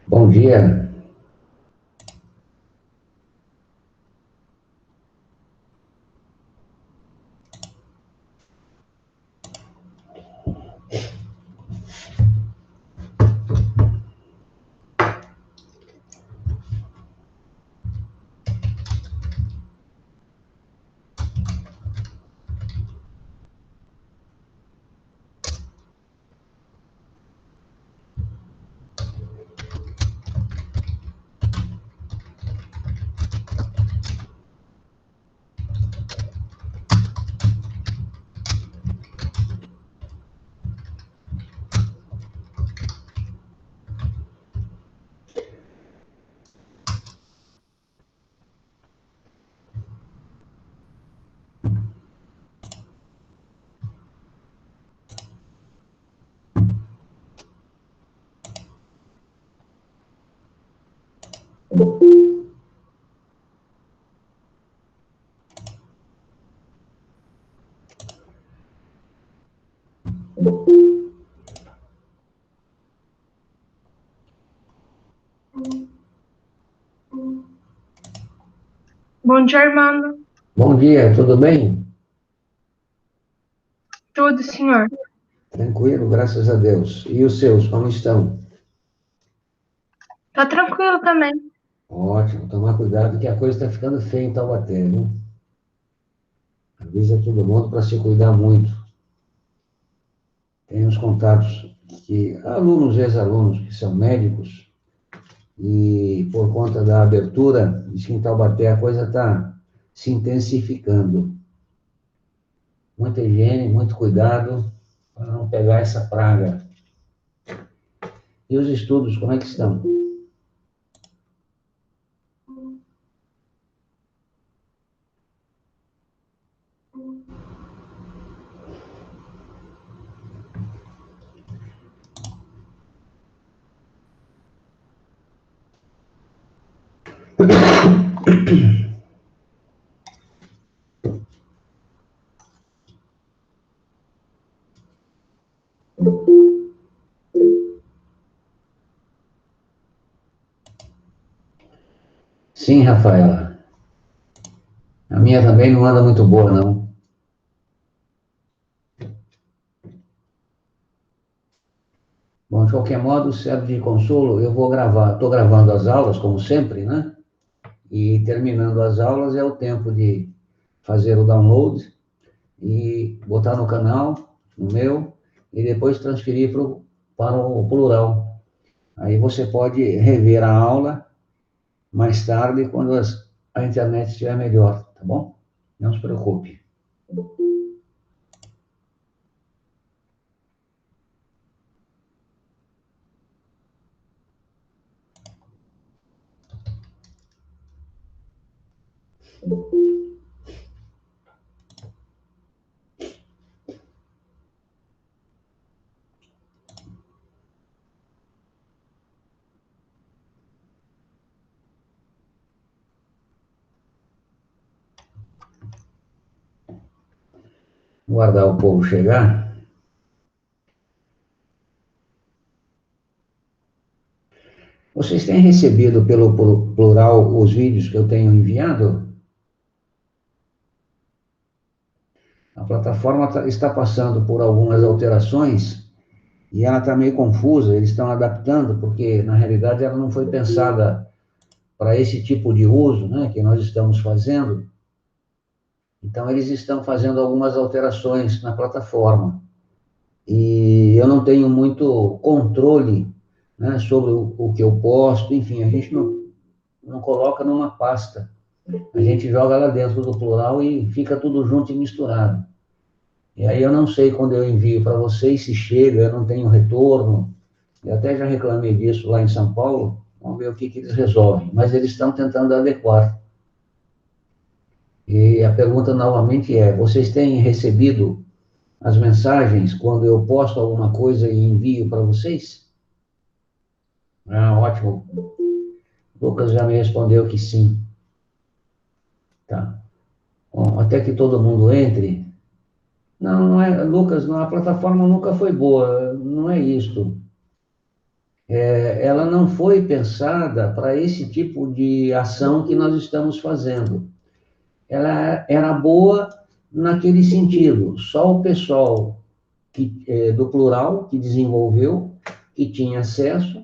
Bom dia. Bom dia, Armando. Bom dia, tudo bem? Tudo, senhor. Tranquilo, graças a Deus. E os seus, como estão? Tá tranquilo também. Ótimo, tomar cuidado que a coisa está ficando feia em Taubaté, viu? Avisa todo mundo para se cuidar muito. Tem uns contatos que alunos, ex-alunos, que são médicos, e por conta da abertura, diz que em Taubaté a coisa está se intensificando. Muita higiene, muito cuidado para não pegar essa praga. E os estudos, como é que estão? Sim, Rafaela. A minha também não anda muito boa, não. Bom, de qualquer modo, serve de consolo. Eu vou gravar, estou gravando as aulas, como sempre, né? E terminando as aulas é o tempo de fazer o download e botar no canal, no meu, e depois transferir para o plural. Aí você pode rever a aula mais tarde, quando a internet estiver melhor, tá bom? Não se preocupe. Guardar o povo chegar. Vocês têm recebido pelo plural os vídeos que eu tenho enviado? A plataforma está passando por algumas alterações e ela está meio confusa. Eles estão adaptando, porque na realidade ela não foi pensada para esse tipo de uso, né, que nós estamos fazendo. Então eles estão fazendo algumas alterações na plataforma. E eu não tenho muito controle, né, sobre o que eu posto. Enfim, a gente não coloca numa pasta. A gente joga lá dentro do plural e fica tudo junto e misturado. E aí eu não sei quando eu envio para vocês se chega, eu não tenho retorno. Eu até já reclamei disso lá em São Paulo. Vamos ver o que eles resolvem. Mas eles estão tentando adequar. E a pergunta novamente é: vocês têm recebido as mensagens quando eu posto alguma coisa e envio para vocês? Ah, ótimo. Lucas já me respondeu que sim. Tá. Bom, até que todo mundo entre. Não, não é, Lucas, não, a plataforma nunca foi boa, não é isso. ela não foi pensada para esse tipo de ação que nós estamos fazendo. Ela era boa naquele sentido, só o pessoal do plural que desenvolveu, que tinha acesso,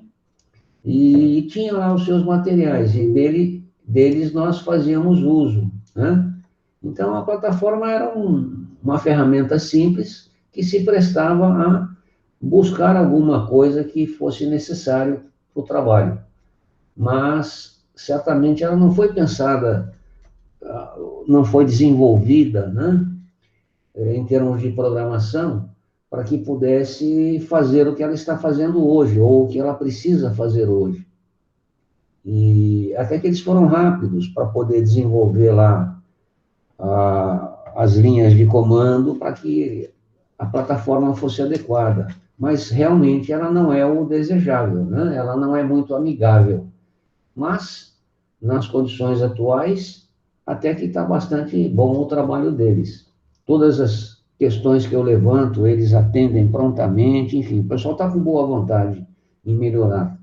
e tinha lá os seus materiais, e deles nós fazíamos uso, né? Então, a plataforma era uma ferramenta simples que se prestava a buscar alguma coisa que fosse necessário para o trabalho. Mas, certamente, ela não foi pensada, não foi desenvolvida, né, em termos de programação, para que pudesse fazer o que ela está fazendo hoje, ou o que ela precisa fazer hoje. E até que eles foram rápidos para poder desenvolver lá as linhas de comando para que a plataforma fosse adequada. Mas realmente ela não é o desejável, né? Ela não é muito amigável. Mas, nas condições atuais, até que está bastante bom o trabalho deles. Todas as questões que eu levanto, eles atendem prontamente, enfim, o pessoal está com boa vontade em melhorar.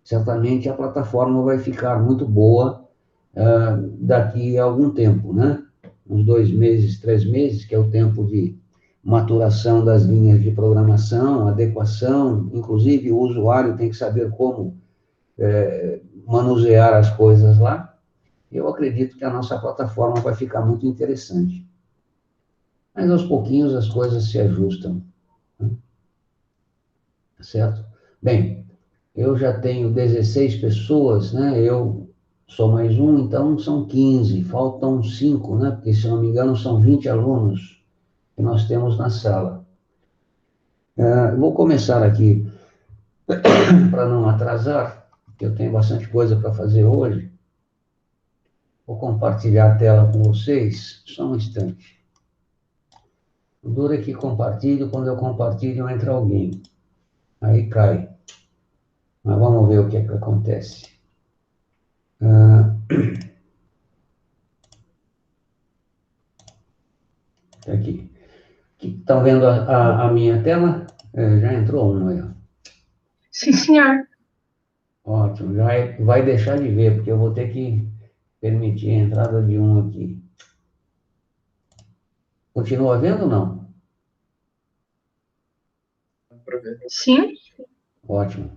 Certamente a plataforma vai ficar muito boa daqui a algum tempo, né? Uns 2 meses, 3 meses, que é o tempo de maturação das linhas de programação, adequação, inclusive o usuário tem que saber como manusear as coisas lá. Eu acredito que a nossa plataforma vai ficar muito interessante. Mas aos pouquinhos as coisas se ajustam, né? Certo? Bem, eu já tenho 16 pessoas, né? Eu sou mais um, então são 15, faltam 5, né? Porque, se não me engano, são 20 alunos que nós temos na sala. Vou começar aqui, para não atrasar, porque eu tenho bastante coisa para fazer hoje. Vou compartilhar a tela com vocês, só um instante. O duro é que compartilho, quando eu compartilho entra alguém, aí cai. Mas vamos ver o que é que acontece. Tá aqui. Estão vendo a minha tela? Já entrou um aí, ó. Sim, senhor. Ótimo, já vai deixar de ver, porque eu vou ter que permitir a entrada de um aqui. Continua vendo ou não? Sim. Ótimo.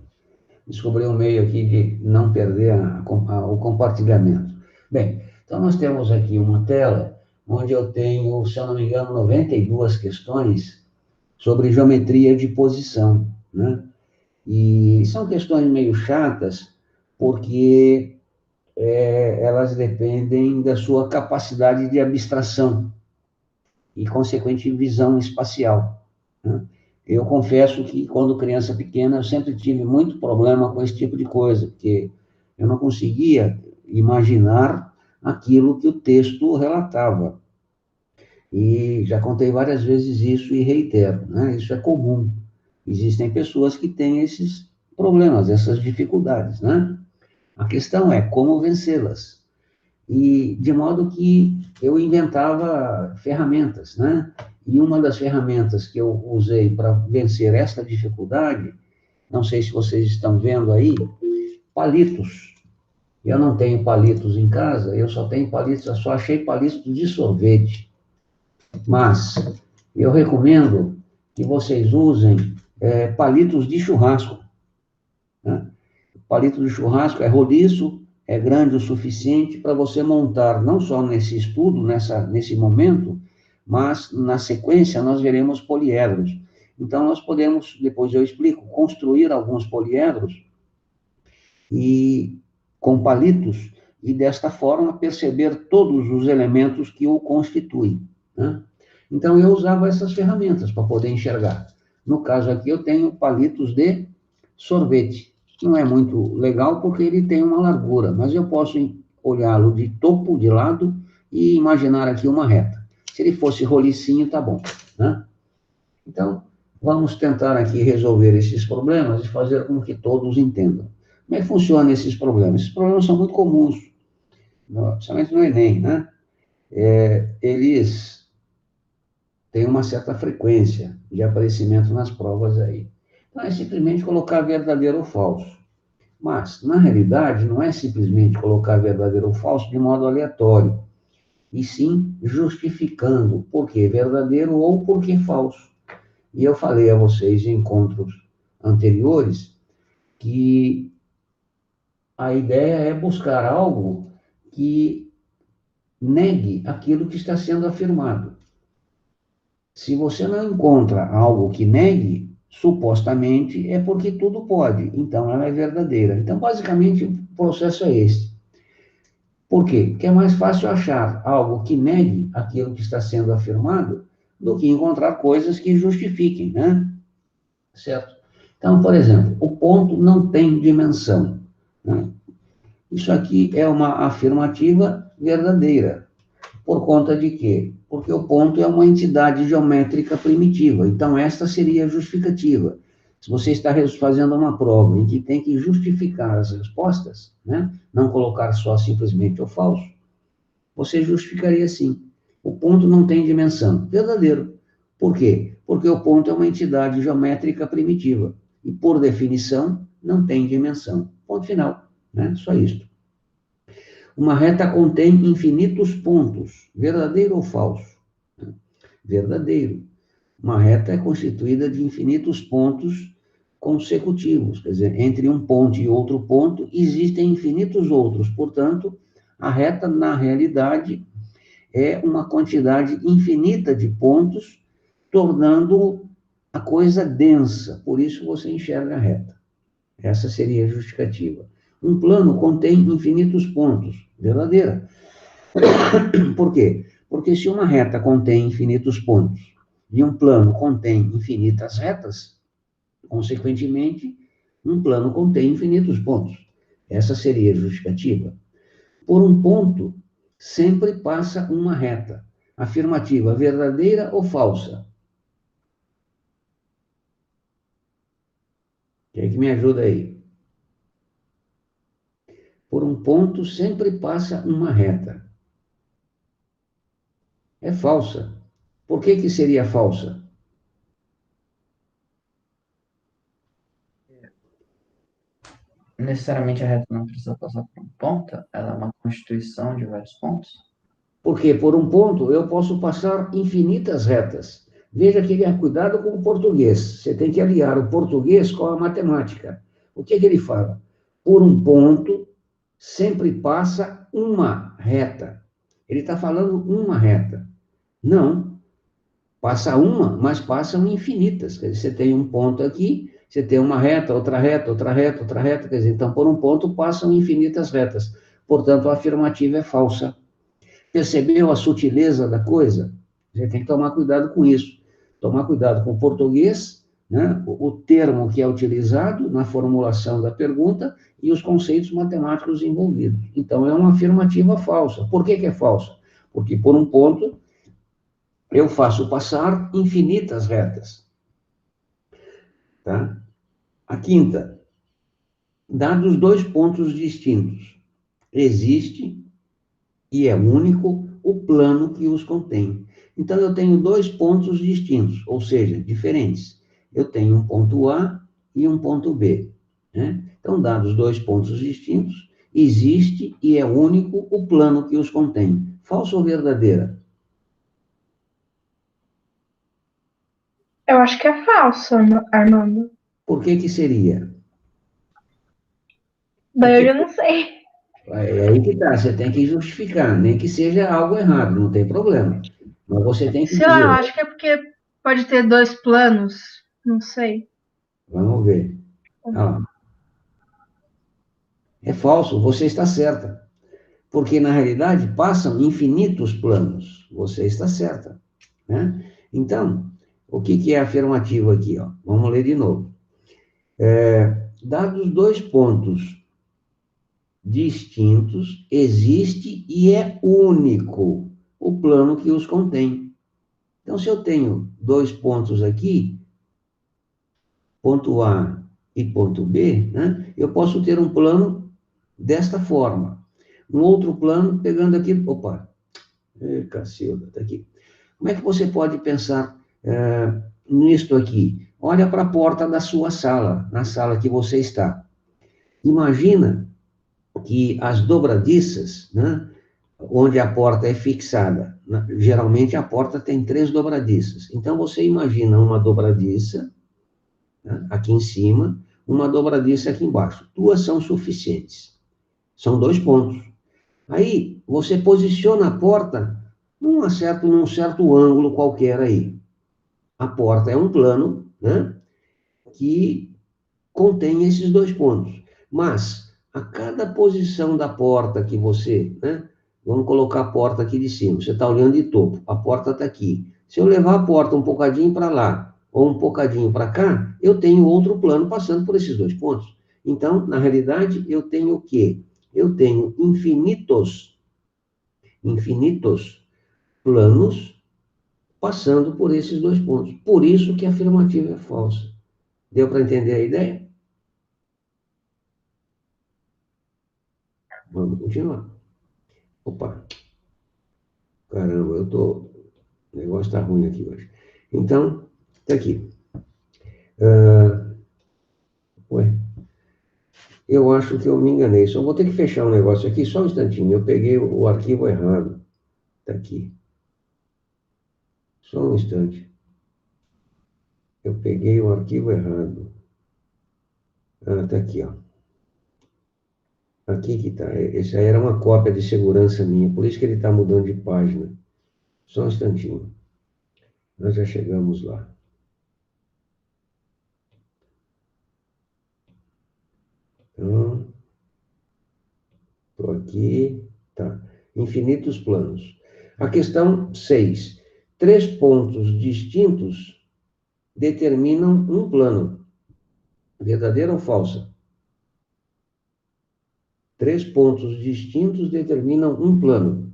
Descobri um meio aqui de não perder o compartilhamento. Bem, então nós temos aqui uma tela onde eu tenho, se eu não me engano, 92 questões sobre geometria de posição, né? E são questões meio chatas, porque elas dependem da sua capacidade de abstração e, consequente, visão espacial, né? Eu confesso que, quando criança pequena, eu sempre tive muito problema com esse tipo de coisa, porque eu não conseguia imaginar aquilo que o texto relatava. E já contei várias vezes isso e reitero, né? Isso é comum. Existem pessoas que têm esses problemas, essas dificuldades, né? A questão é como vencê-las. E de modo que eu inventava ferramentas, né? E uma das ferramentas que eu usei para vencer esta dificuldade, não sei se vocês estão vendo aí, palitos. Eu não tenho palitos em casa, eu só tenho palitos, eu só achei palitos de sorvete. Mas eu recomendo que vocês usem palitos de churrasco, né? Palito de churrasco é roliço, é grande o suficiente para você montar, não só nesse estudo, nesse momento, mas na sequência nós veremos poliedros. Então, nós podemos, depois eu explico, construir alguns poliedros e com palitos, e desta forma perceber todos os elementos que o constituem, né? Então, eu usava essas ferramentas para poder enxergar. No caso aqui, eu tenho palitos de sorvete. Não é muito legal porque ele tem uma largura, mas eu posso olhá-lo de topo, de lado, e imaginar aqui uma reta. Se ele fosse rolicinho, tá bom, né? Então, vamos tentar aqui resolver esses problemas e fazer com que todos entendam. Como é que funcionam esses problemas? Esses problemas são muito comuns, principalmente no Enem, né? Eles têm uma certa frequência de aparecimento nas provas aí. Então, é simplesmente colocar verdadeiro ou falso. Mas, na realidade, não é simplesmente colocar verdadeiro ou falso de modo aleatório, e sim justificando por que verdadeiro ou por que falso. E eu falei a vocês em encontros anteriores que a ideia é buscar algo que negue aquilo que está sendo afirmado. Se você não encontra algo que negue, supostamente é porque tudo pode, então ela é verdadeira. Então, basicamente, o processo é esse. Por quê? Porque é mais fácil achar algo que negue aquilo que está sendo afirmado do que encontrar coisas que justifiquem, né? Certo? Então, por exemplo, o ponto não tem dimensão, né? Isso aqui é uma afirmativa verdadeira. Por conta de quê? Porque o ponto é uma entidade geométrica primitiva. Então, esta seria a justificativa. Se você está fazendo uma prova em que tem que justificar as respostas, né? Não colocar só simplesmente o falso, você justificaria assim. O ponto não tem dimensão. Verdadeiro. Por quê? Porque o ponto é uma entidade geométrica primitiva. E, por definição, não tem dimensão. Ponto final. Né? Só isso. Uma reta contém infinitos pontos. Verdadeiro ou falso? Verdadeiro. Uma reta é constituída de infinitos pontos consecutivos. Quer dizer, entre um ponto e outro ponto, existem infinitos outros. Portanto, a reta, na realidade, é uma quantidade infinita de pontos, tornando a coisa densa. Por isso você enxerga a reta. Essa seria a justificativa. Um plano contém infinitos pontos. Verdadeira. Por quê? Porque se uma reta contém infinitos pontos e um plano contém infinitas retas, consequentemente, um plano contém infinitos pontos. Essa seria a justificativa. Por um ponto, sempre passa uma reta. Afirmativa, verdadeira ou falsa? Quem é que me ajuda aí? Por um ponto, sempre passa uma reta. É falsa. Por que seria falsa? Necessariamente a reta não precisa passar por um ponto, ela é uma constituição de vários pontos. Porque por um ponto eu posso passar infinitas retas. Veja que cuidado com o português. Você tem que aliar o português com a matemática. O que ele fala? Por um ponto sempre passa uma reta. Ele está falando uma reta. Não. Passa uma, mas passam infinitas. Quer dizer, você tem um ponto aqui, você tem uma reta, outra reta, outra reta, outra reta. Quer dizer, então, por um ponto passam infinitas retas. Portanto, a afirmativa é falsa. Percebeu a sutileza da coisa? Você tem que tomar cuidado com isso. Tomar cuidado com o português, né? O termo que é utilizado na formulação da pergunta e os conceitos matemáticos envolvidos. Então, é uma afirmativa falsa. Por que é falsa? Porque, por um ponto, eu faço passar infinitas retas. Tá? A quinta, dados dois pontos distintos, existe e é único o plano que os contém. Então, eu tenho dois pontos distintos, ou seja, diferentes. Eu tenho um ponto A e um ponto B. Né? Então, dados dois pontos distintos, existe e é único o plano que os contém. Falsa ou verdadeira? Eu acho que é falso, Armando. Por que seria? Daí eu já não sei. É aí que tá, você tem que justificar, nem que seja algo errado, não tem problema. Mas você tem que Sei lá, eu dizer, acho que é porque pode ter dois planos. Não sei. vamos ver. Ah, é falso, você está certa. Porque, na realidade, passam infinitos planos. Você está certa. Né? Então, o que é afirmativo aqui? Ó? Vamos ler de novo. Dados dois pontos distintos, existe e é único o plano que os contém. Então, se eu tenho dois pontos aqui, ponto A e ponto B, né, eu posso ter um plano desta forma. Um outro plano, pegando aqui, opa, cacilda, tá aqui. Como é que você pode pensar nisto aqui? olha para a porta da sua sala, na sala que você está. Imagina que as dobradiças, né, onde a porta é fixada, geralmente a porta tem 3 dobradiças. Então, você imagina uma dobradiça, né, aqui em cima, uma dobradiça aqui embaixo. 2 são suficientes. São 2 pontos. Aí, você posiciona a porta num certo ângulo qualquer aí. A porta é um plano, né, que contém esses 2 pontos. Mas, a cada posição da porta que você, né, vamos colocar a porta aqui de cima, você está olhando de topo, a porta está aqui. Se eu levar a porta um bocadinho para lá, ou um bocadinho para cá, eu tenho outro plano passando por esses 2 pontos. Então, na realidade, eu tenho o quê? Eu tenho infinitos planos passando por esses 2 pontos. Por isso que a afirmativa é falsa. Deu para entender a ideia? Vamos continuar. Opa, caramba, o negócio está ruim aqui hoje. Então, está aqui. Ué, eu acho que eu me enganei. Só vou ter que fechar um negócio aqui, só um instantinho. Eu peguei o arquivo errado. Está aqui. Só um instante. Eu peguei o arquivo errado. Ah, está aqui, ó. Aqui que está. Essa aí era uma cópia de segurança minha, por isso que ele está mudando de página. Só um instantinho. Nós já chegamos lá. Então, estou aqui. Tá. Infinitos planos. A questão 6. 3 pontos distintos determinam um plano. Verdadeira ou falsa? 3 pontos distintos determinam um plano.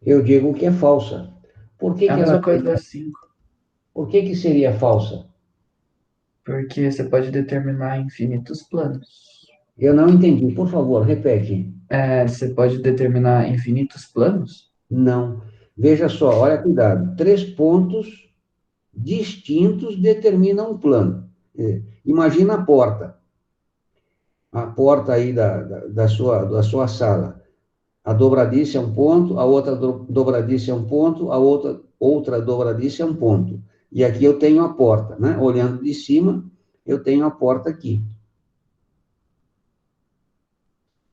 Eu digo que é falsa. Por que É a que mesma ela... coisa da 5. Por que seria falsa? Porque você pode determinar infinitos planos. Eu não entendi. Por favor, repete. Você pode determinar infinitos planos? Não. Veja só, olha, cuidado. 3 pontos distintos determinam um plano. Imagina a porta. A porta aí da sua sala. A dobradiça é um ponto, a outra dobradiça é um ponto, a outra dobradiça é um ponto. E aqui eu tenho a porta, né? Olhando de cima, eu tenho a porta aqui.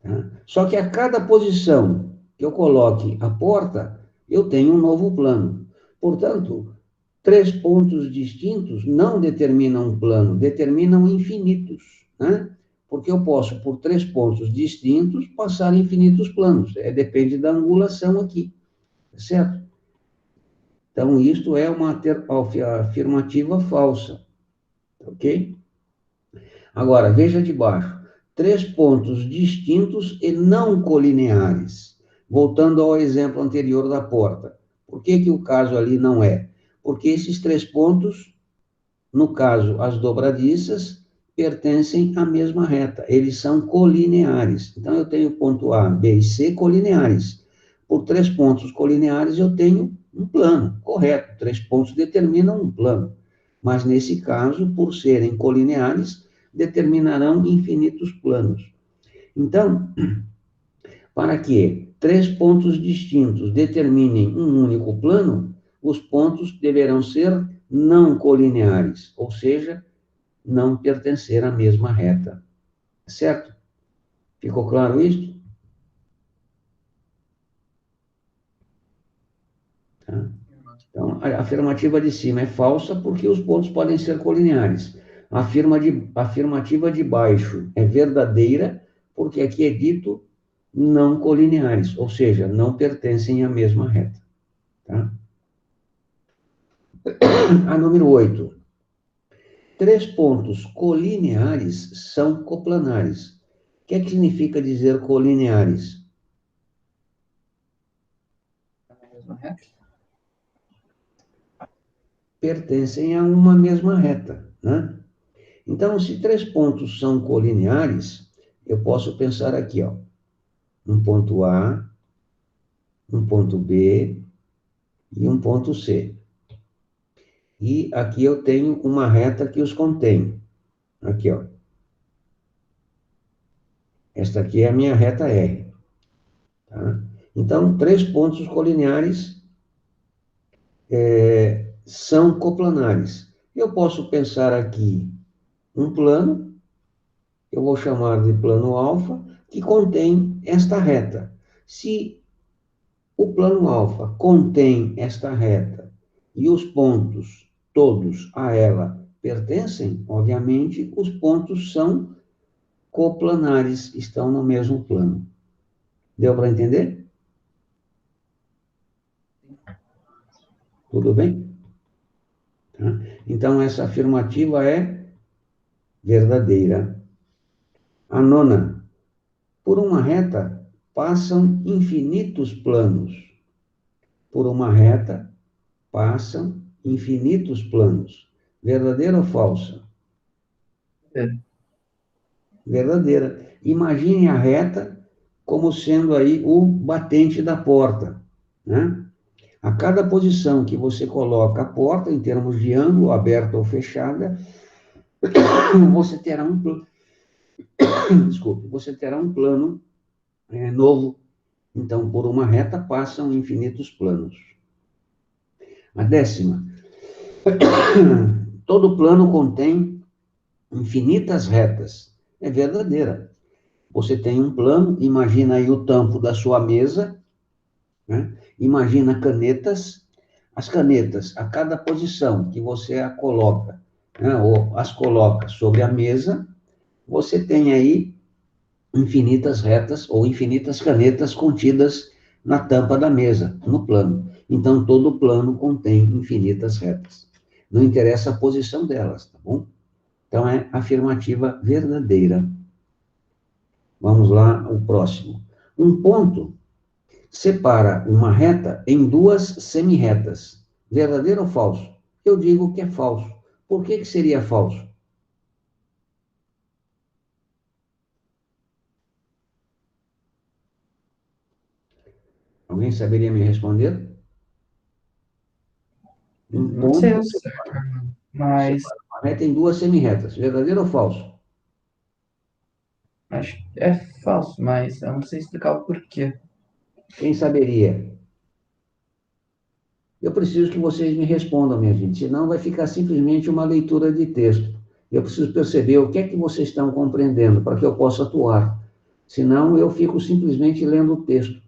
Tá? Só que a cada posição que eu coloque a porta, eu tenho um novo plano. Portanto, 3 pontos distintos não determinam um plano, determinam infinitos, né? Porque eu posso, por 3 pontos distintos, passar infinitos planos. Depende da angulação aqui, certo? Então, isto é uma afirmativa falsa, ok? Agora, veja de baixo. 3 pontos distintos e não colineares. Voltando ao exemplo anterior da porta. Por que o caso ali não é? Porque esses 3 pontos, no caso, as dobradiças, pertencem à mesma reta. Eles são colineares. Então, eu tenho ponto A, B e C colineares. Por 3 pontos colineares, eu tenho um plano, correto. 3 pontos determinam um plano. Mas, nesse caso, por serem colineares, determinarão infinitos planos. Então, para que 3 pontos distintos determinem um único plano, os pontos deverão ser não colineares, ou seja, não pertencer à mesma reta. Certo? Ficou claro isso? Tá? Então, a afirmativa de cima é falsa porque os pontos podem ser colineares. A afirmativa de baixo é verdadeira porque aqui é dito não colineares, ou seja, não pertencem à mesma reta. Tá? A número 8. 3 pontos colineares são coplanares. O que significa dizer colineares? Pertencem a uma mesma reta, né? Então, se 3 pontos são colineares, eu posso pensar aqui, ó, um ponto A um ponto B e um ponto C. E aqui eu tenho uma reta que os contém. Aqui, ó. Esta aqui é a minha reta R. Tá? Então, 3 pontos colineares são coplanares. Eu posso pensar aqui um plano, eu vou chamar de plano alfa, que contém esta reta. Se o plano alfa contém esta reta e os pontos todos a ela pertencem, obviamente, os pontos são coplanares, estão no mesmo plano. Deu para entender? Tudo bem? Tá? Então, essa afirmativa é verdadeira. A nona. Por uma reta passam infinitos planos. Por uma reta passam infinitos planos. Verdadeira ou falsa? Verdadeira. Imagine a reta como sendo aí o batente da porta, né? A cada posição que você coloca a porta, em termos de ângulo, aberta ou fechada, você terá um plano, desculpe, você terá um plano novo. Então, por uma reta passam infinitos planos. A 10ª. Todo plano contém infinitas retas. É verdadeira. Você tem um plano, imagina aí o tampo da sua mesa, né? Imagina canetas. As canetas, a cada posição que você a coloca, né, ou as coloca sobre a mesa, você tem aí infinitas retas ou infinitas canetas contidas na tampa da mesa, no plano. Então, todo plano contém infinitas retas. Não interessa a posição delas, tá bom? Então, é afirmativa verdadeira. Vamos lá, o próximo. Um ponto separa uma reta em 2 semirretas. Verdadeiro ou falso? Eu digo que é falso. Por que seria falso? Alguém saberia me responder? Um Não sei ponto o certo, Armando, mas separa uma reta em 2 semirretas. Verdadeiro ou falso? acho que é falso, mas eu não sei explicar o porquê. Quem saberia? Eu preciso que vocês me respondam, minha gente, senão vai ficar simplesmente uma leitura de texto. Eu preciso perceber o que é que vocês estão compreendendo para que eu possa atuar. Senão eu fico simplesmente lendo o texto.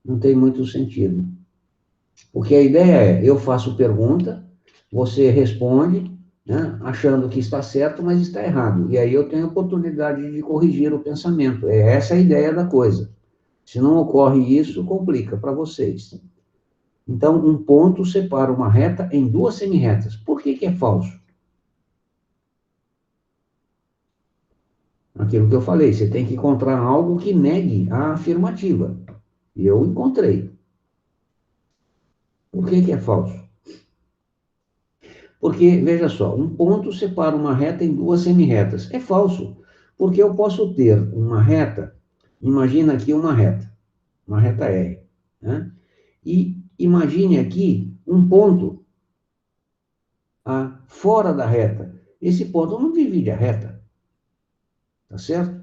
Não tem muito sentido. Porque a ideia é, eu faço pergunta, você responde, né, achando que está certo, mas está errado. E aí eu tenho a oportunidade de corrigir o pensamento. É essa a ideia da coisa. Se não ocorre isso, complica para vocês. Então, um ponto separa uma reta em 2 semirretas. Por que é falso? Aquilo que eu falei, você tem que encontrar algo que negue a afirmativa. E eu encontrei. Por que é falso? Porque, veja só, um ponto separa uma reta em 2 semirretas. É falso, porque eu posso ter uma reta, imagina aqui uma reta R, né? E imagine aqui um ponto fora da reta. Esse ponto não divide a reta, tá certo?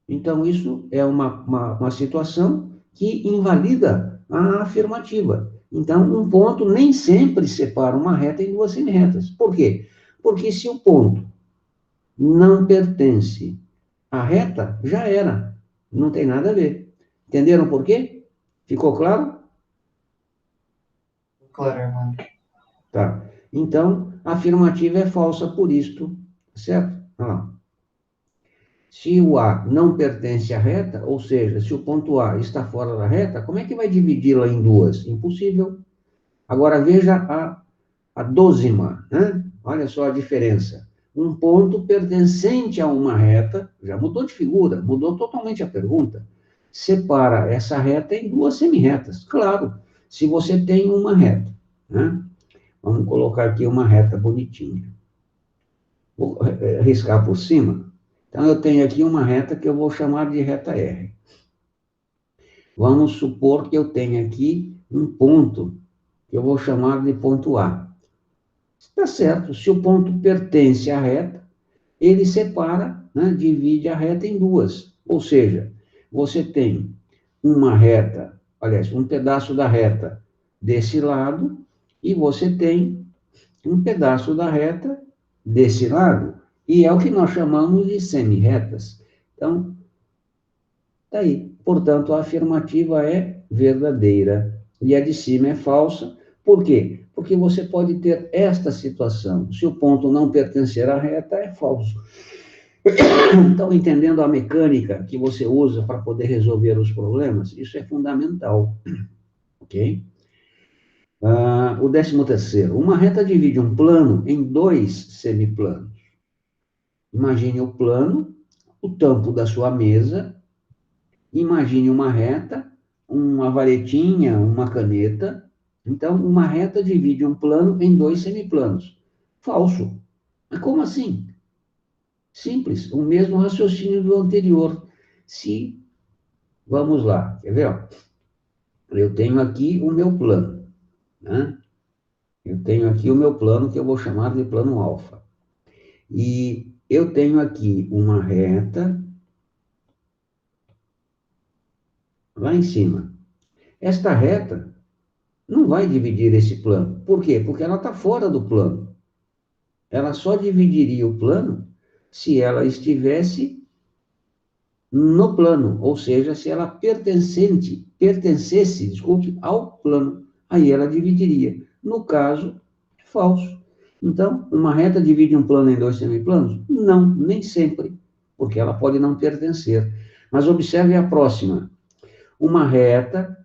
Então, isso é uma situação que invalida a afirmativa. Então, um ponto nem sempre separa uma reta em 2 semirretas. Por quê? Porque se o ponto não pertence à reta, já era. Não tem nada a ver. Entenderam por quê? Ficou claro? Claro, Armando. Tá. Então, a afirmativa é falsa por isto, certo? Olha lá. Se o A não pertence à reta, ou seja, se o ponto A está fora da reta, como é que vai dividi-la em 2? Impossível. Agora veja a 12ª, né? Olha só a diferença. Um ponto pertencente a uma reta, já mudou de figura, mudou totalmente a pergunta, separa essa reta em 2 semirretas. Claro, se você tem uma reta, né? Vamos colocar aqui uma reta bonitinha. Vou riscar por cima. Então, eu tenho aqui uma reta que eu vou chamar de reta R. Vamos supor que eu tenha aqui um ponto, que eu vou chamar de ponto A. Está certo, se o ponto pertence à reta, ele separa, né, divide a reta em duas. Ou seja, você tem uma reta, aliás, um pedaço da reta desse lado, e você tem um pedaço da reta desse lado, e é o que nós chamamos de semi-retas. Então, tá aí. Portanto, a afirmativa é verdadeira e a de cima é falsa. Por quê? Porque você pode ter esta situação. Se o ponto não pertencer à reta, é falso. Então, entendendo a mecânica que você usa para poder resolver os problemas, isso é fundamental. Ok? O 13º. Uma reta divide um plano em dois semiplanos. Imagine o plano, o tampo da sua mesa. Imagine uma reta, uma varetinha, uma caneta. Então, uma reta divide um plano em dois semiplanos. Falso. Mas como assim? Simples, o mesmo raciocínio do anterior. Se, vamos lá, quer ver? Eu tenho aqui o meu plano, né? Eu tenho aqui o meu plano, que eu vou chamar de plano alfa. E eu tenho aqui uma reta lá em cima. Esta reta não vai dividir esse plano. Por quê? Porque ela está fora do plano. Ela só dividiria o plano se ela estivesse no plano, ou seja, se ela pertencesse, desculpe, ao plano. Aí ela dividiria. No caso, é falso. Então, uma reta divide um plano em dois semiplanos? Não, nem sempre, porque ela pode não pertencer. Mas observe a próxima. Uma reta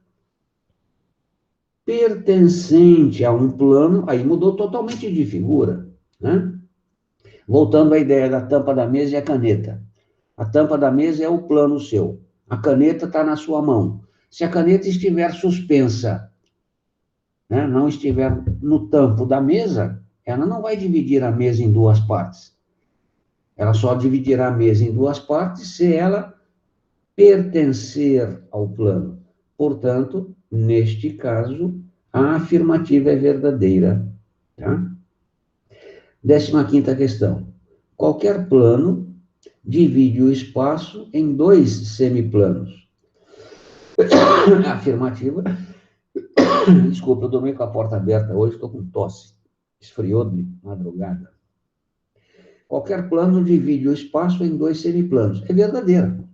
pertencente a um plano, aí mudou totalmente de figura, né? Voltando à ideia da tampa da mesa e a caneta. A tampa da mesa é o plano seu. A caneta está na sua mão. Se a caneta estiver suspensa, né, não estiver no tampo da mesa, ela não vai dividir a mesa em duas partes. Ela só dividirá a mesa em duas partes se ela pertencer ao plano. Portanto, neste caso, a afirmativa é verdadeira. Tá? 15ª questão. Qualquer plano divide o espaço em dois semiplanos. A afirmativa... Desculpa, eu dormi com a porta aberta hoje, estou com tosse. Esfriou de madrugada. Qualquer plano divide o espaço em dois semiplanos. É verdadeira.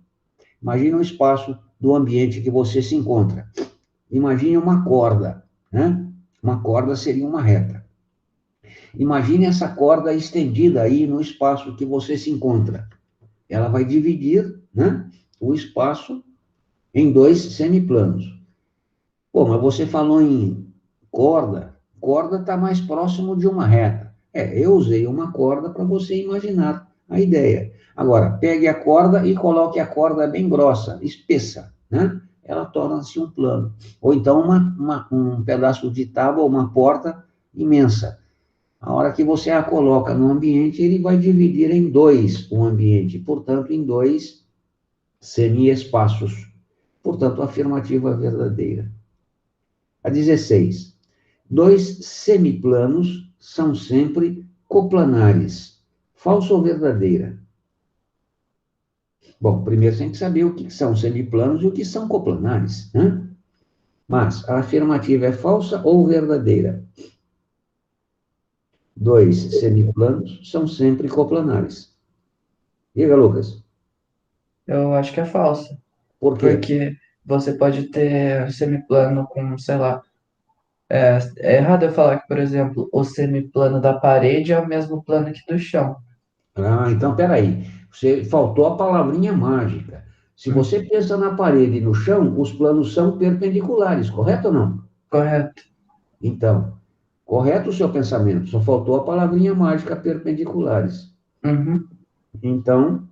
Imagine o espaço do ambiente que você se encontra. Imagine uma corda, né? Uma corda seria uma reta. Imagine essa corda estendida aí no espaço que você se encontra. Ela vai dividir, né, o espaço em dois semiplanos. Pô, mas você falou em corda. Corda está mais próximo de uma reta. Eu usei uma corda para você imaginar a ideia. Agora, pegue a corda e coloque a corda bem grossa, espessa, né? Ela torna-se um plano. Ou então um pedaço de tábua, uma porta imensa. A hora que você a coloca no ambiente, ele vai dividir em dois o ambiente, portanto, em dois semi-espaços. Portanto, a afirmativa é verdadeira. A 16. Dois semiplanos são sempre coplanares. Falso ou verdadeira? Bom, primeiro tem que saber o que são semiplanos e o que são coplanares, né? Mas a afirmativa é falsa ou verdadeira? Dois semiplanos são sempre coplanares. Diga, Lucas. Eu acho que é falsa, Por quê? porque você pode ter semiplano com, sei lá, é errado eu falar que, por exemplo, o semiplano da parede é o mesmo plano que do chão. Então, peraí. Você faltou a palavrinha mágica. Se você pensa na parede e no chão, os planos são perpendiculares, correto ou não? Correto. Então, correto o seu pensamento, só faltou a palavrinha mágica perpendiculares. Uhum. Então,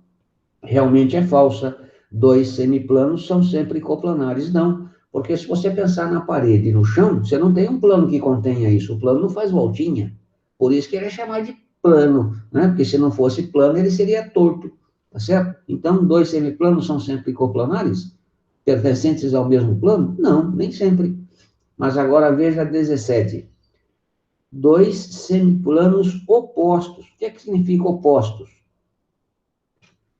realmente é falsa. Dois semiplanos são sempre coplanares. Não, porque se você pensar na parede e no chão, você não tem um plano que contenha isso. O plano não faz voltinha. Por isso que ele é chamado de plano, né? Porque se não fosse plano, ele seria torto, tá certo? Então, dois semiplanos são sempre coplanares? pertencentes ao mesmo plano? Não, nem sempre. Mas agora veja 17. Dois semiplanos opostos. O que é que significa opostos?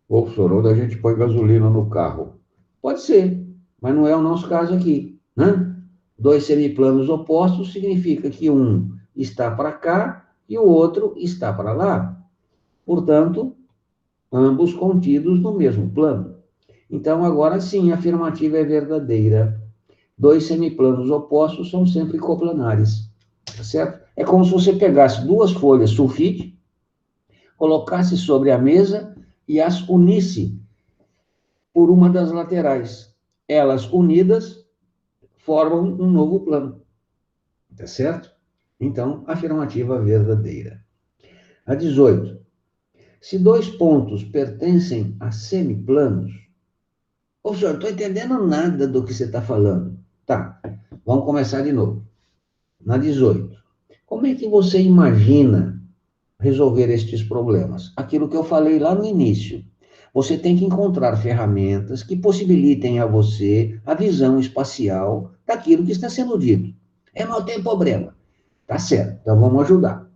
Ô, professor, onde a gente põe gasolina no carro? Pode ser, mas não é o nosso caso aqui, né? Dois semiplanos opostos significa que um está para cá e o outro está para lá. Portanto, ambos contidos no mesmo plano. Então, agora sim, a afirmativa é verdadeira. Dois semiplanos opostos são sempre coplanares, tá certo? É como se você pegasse duas folhas sulfite, colocasse sobre a mesa e as unisse por uma das laterais. Elas unidas formam um novo plano, tá certo? Então, afirmativa verdadeira. A 18. Se dois pontos pertencem a semiplanos, ô senhor, não estou entendendo nada do que você está falando. Tá, vamos começar de novo. Na 18. Como é que você imagina resolver estes problemas? Aquilo que eu falei lá no início. Você tem que encontrar ferramentas que possibilitem a você a visão espacial daquilo que está sendo dito. É, mas tem problema. Tá certo, então vamos ajudar.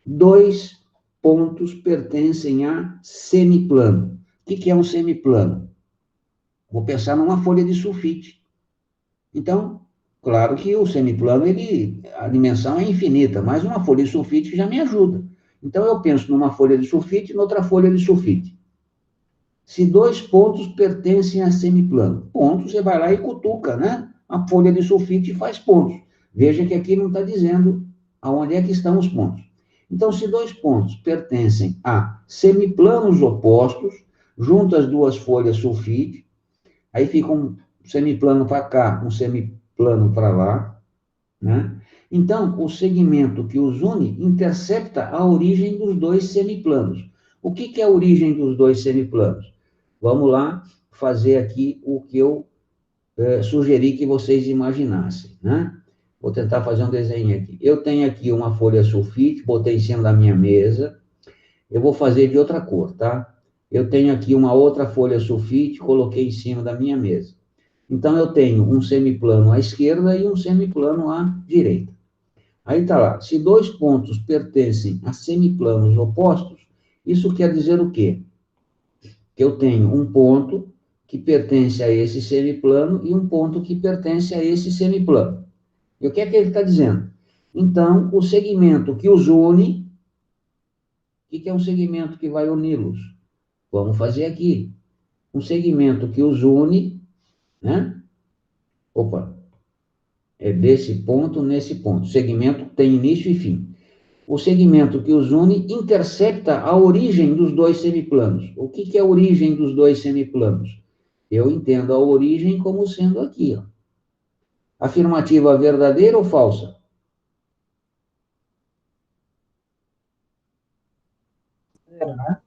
Dois pontos pertencem a semiplano. O que é um semiplano? Vou pensar numa folha de sulfite. Então, claro que o semiplano, a dimensão é infinita, mas uma folha de sulfite já me ajuda. Então, eu penso numa folha de sulfite e noutra folha de sulfite. Se dois pontos pertencem a semiplano, pontos, você vai lá e cutuca, né? A folha de sulfite faz pontos. Veja que aqui não está dizendo aonde é que estão os pontos. Então, se dois pontos pertencem a semiplanos opostos, junto as duas folhas sulfite, aí fica um semiplano para cá, um semiplano para lá, né? Então, o segmento que os une intercepta a origem dos dois semiplanos. O que é a origem dos dois semiplanos? Vamos lá fazer aqui o que eu sugeri que vocês imaginassem, né? Vou tentar fazer um desenho aqui. Eu tenho aqui uma folha sulfite, botei em cima da minha mesa. Eu vou fazer de outra cor, tá? Eu tenho aqui uma outra folha sulfite, coloquei em cima da minha mesa. Então, eu tenho um semiplano à esquerda e um semiplano à direita. Aí está lá, se dois pontos pertencem a semiplanos opostos, isso quer dizer o quê? Que eu tenho um ponto que pertence a esse semiplano e um ponto que pertence a esse semiplano. E o que é que ele está dizendo? Então, o segmento que os une, o que é um segmento que vai uni-los? Vamos fazer aqui. Um segmento que os une, né? Opa, é desse ponto nesse ponto. O segmento tem início e fim. O segmento que os une intercepta a origem dos dois semiplanos. O que é a origem dos dois semiplanos? Eu entendo a origem como sendo aqui, ó. Afirmativa verdadeira ou falsa? Né?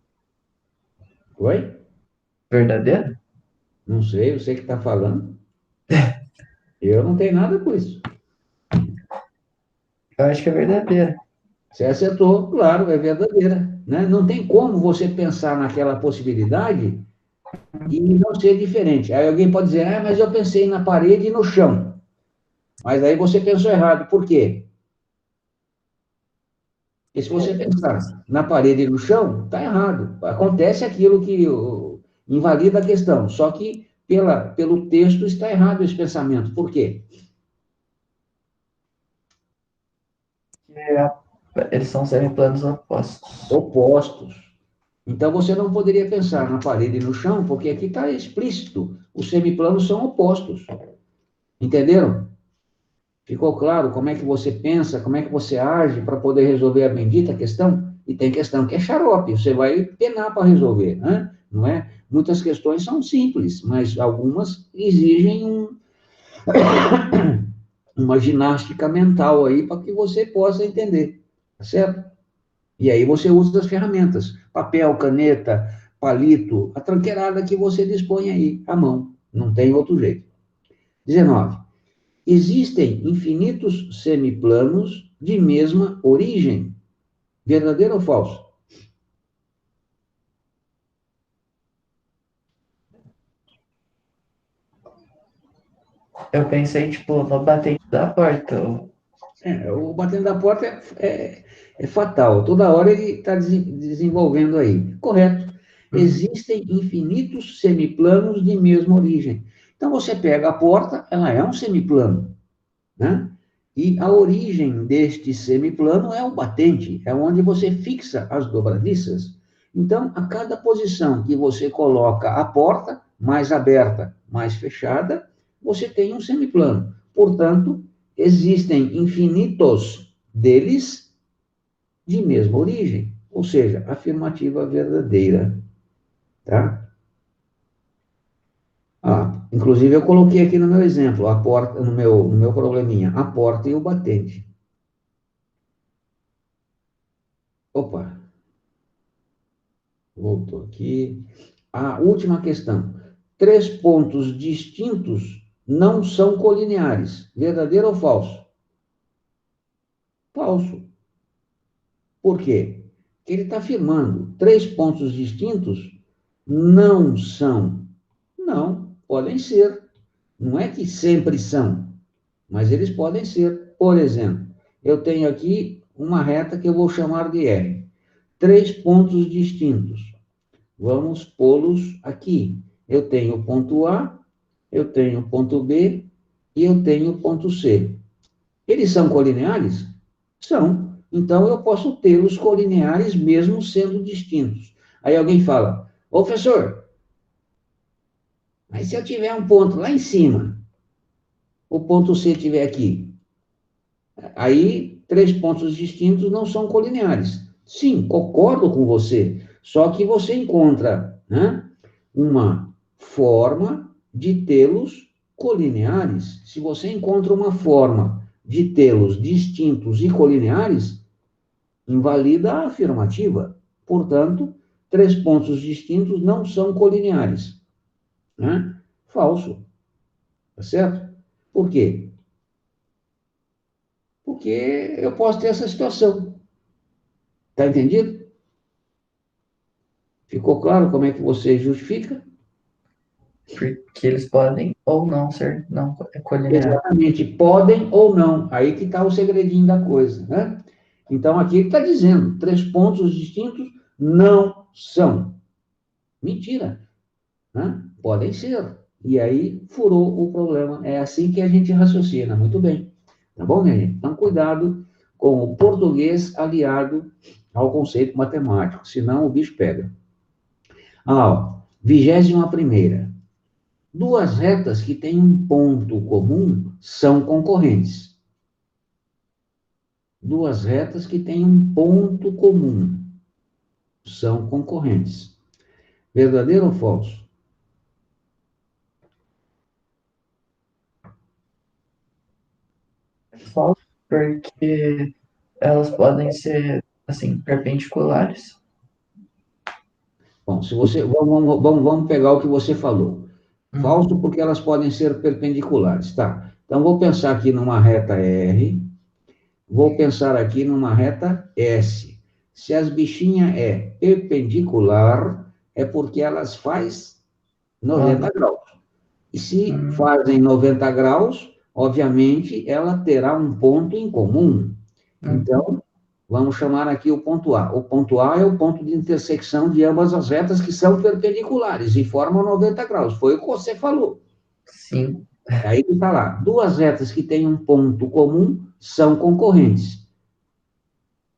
Oi? Verdadeiro? Não sei, você que está falando. Eu não tenho nada com isso. Eu acho que é verdadeiro. Você acertou, claro, é verdadeira, né? Não tem como você pensar naquela possibilidade e não ser diferente. Aí alguém pode dizer, ah, mas eu pensei na parede e no chão. Mas aí você pensou errado. Por quê? Porque se você pensar na parede e no chão, está errado. Acontece aquilo que invalida a questão. Só que pelo texto está errado esse pensamento. Por quê? Eles são semiplanos opostos. Opostos. Então você não poderia pensar na parede e no chão, porque aqui está explícito. Os semiplanos são opostos. Entenderam? Ficou claro como é que você pensa, como é que você age para poder resolver a bendita questão? E tem questão que é xarope, você vai penar para resolver, né? Não é? Muitas questões são simples, mas algumas exigem uma ginástica mental aí para que você possa entender, tá certo? E aí você usa as ferramentas, papel, caneta, palito, a tranqueirada que você dispõe aí, à mão. Não tem outro jeito. 19. Existem infinitos semiplanos de mesma origem. Verdadeiro ou falso? Eu pensei, tipo, no batente da porta. O batendo da porta é fatal. Toda hora ele está desenvolvendo aí. Correto. Uhum. Existem infinitos semiplanos de mesma origem. Então, você pega a porta, ela é um semiplano, né? E a origem deste semiplano é o batente, é onde você fixa as dobradiças. Então, a cada posição que você coloca a porta, mais aberta, mais fechada, você tem um semiplano. Portanto, existem infinitos deles de mesma origem, ou seja, afirmativa verdadeira, tá? Inclusive eu coloquei aqui no meu exemplo, a porta, no meu probleminha, a porta e o batente. Opa, voltou aqui. A última questão. Três pontos distintos não são colineares. Verdadeiro ou falso? Falso. Por quê? Porque ele está afirmando três pontos distintos não são. Não, podem ser. Não é que sempre são, mas eles podem ser. Por exemplo, eu tenho aqui uma reta que eu vou chamar de R. Três pontos distintos. Vamos pô-los aqui. Eu tenho o ponto A, eu tenho o ponto B e eu tenho o ponto C. Eles são colineares? São. Então, eu posso tê-los colineares mesmo sendo distintos. Aí alguém fala, ô, professor, mas se eu tiver um ponto lá em cima, o ponto C estiver aqui, aí três pontos distintos não são colineares. Sim, concordo com você, só que você encontra, né, uma forma de tê-los colineares. Se você encontra uma forma de tê-los distintos e colineares, invalida a afirmativa. Portanto, três pontos distintos não são colineares, né? Falso, tá certo? Por quê? Porque eu posso ter essa situação. Tá entendido? Ficou claro como é que você justifica? Porque eles podem ou não ser não colineares. Exatamente, podem ou não. Aí que está o segredinho da coisa, né? Então, aqui ele está dizendo, três pontos distintos não são. Mentira, né? Podem ser. E aí, furou o problema. É assim que a gente raciocina. Muito bem. Tá bom, minha gente? Então, cuidado com o português aliado ao conceito matemático, senão o bicho pega. Ó, 21ª. Duas retas que têm um ponto comum são concorrentes. Duas retas que têm um ponto comum são concorrentes. Verdadeiro ou falso? Falso, porque elas podem ser, assim, perpendiculares. Bom, se você, vamos pegar o que você falou. Uhum. Falso porque elas podem ser perpendiculares, tá? Então, vou pensar aqui numa reta R, vou pensar aqui numa reta S. Se as bichinhas é perpendicular, é porque elas faz 90 Nove. graus. E se Uhum. fazem 90 graus, obviamente, ela terá um ponto em comum. Uhum. Então, vamos chamar aqui o ponto A. O ponto A é o ponto de intersecção de ambas as retas que são perpendiculares e formam 90 graus. Foi o que você falou. Sim, Aí está lá. Duas retas que têm um ponto comum são concorrentes.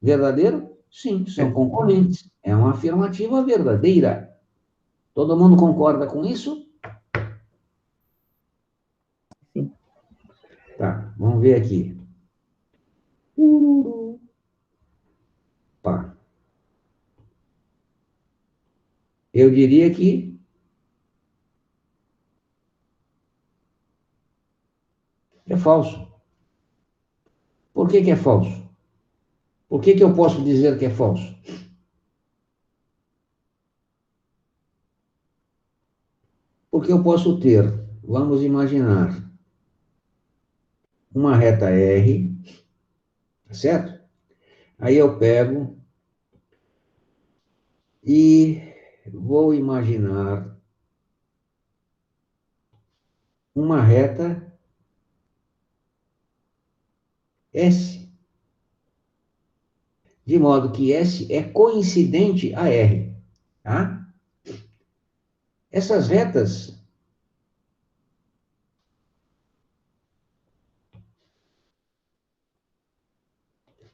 Verdadeiro? Sim, são concorrentes. É uma afirmativa verdadeira. Todo mundo concorda com isso? sim. Tá, vamos ver aqui. Pá. Eu diria que é falso. Por que que é falso? Por que que eu posso dizer que é falso? Porque eu posso ter, vamos imaginar, uma reta R, certo? Aí eu pego e vou imaginar uma reta S. De modo que S é coincidente a R. Tá? Essas retas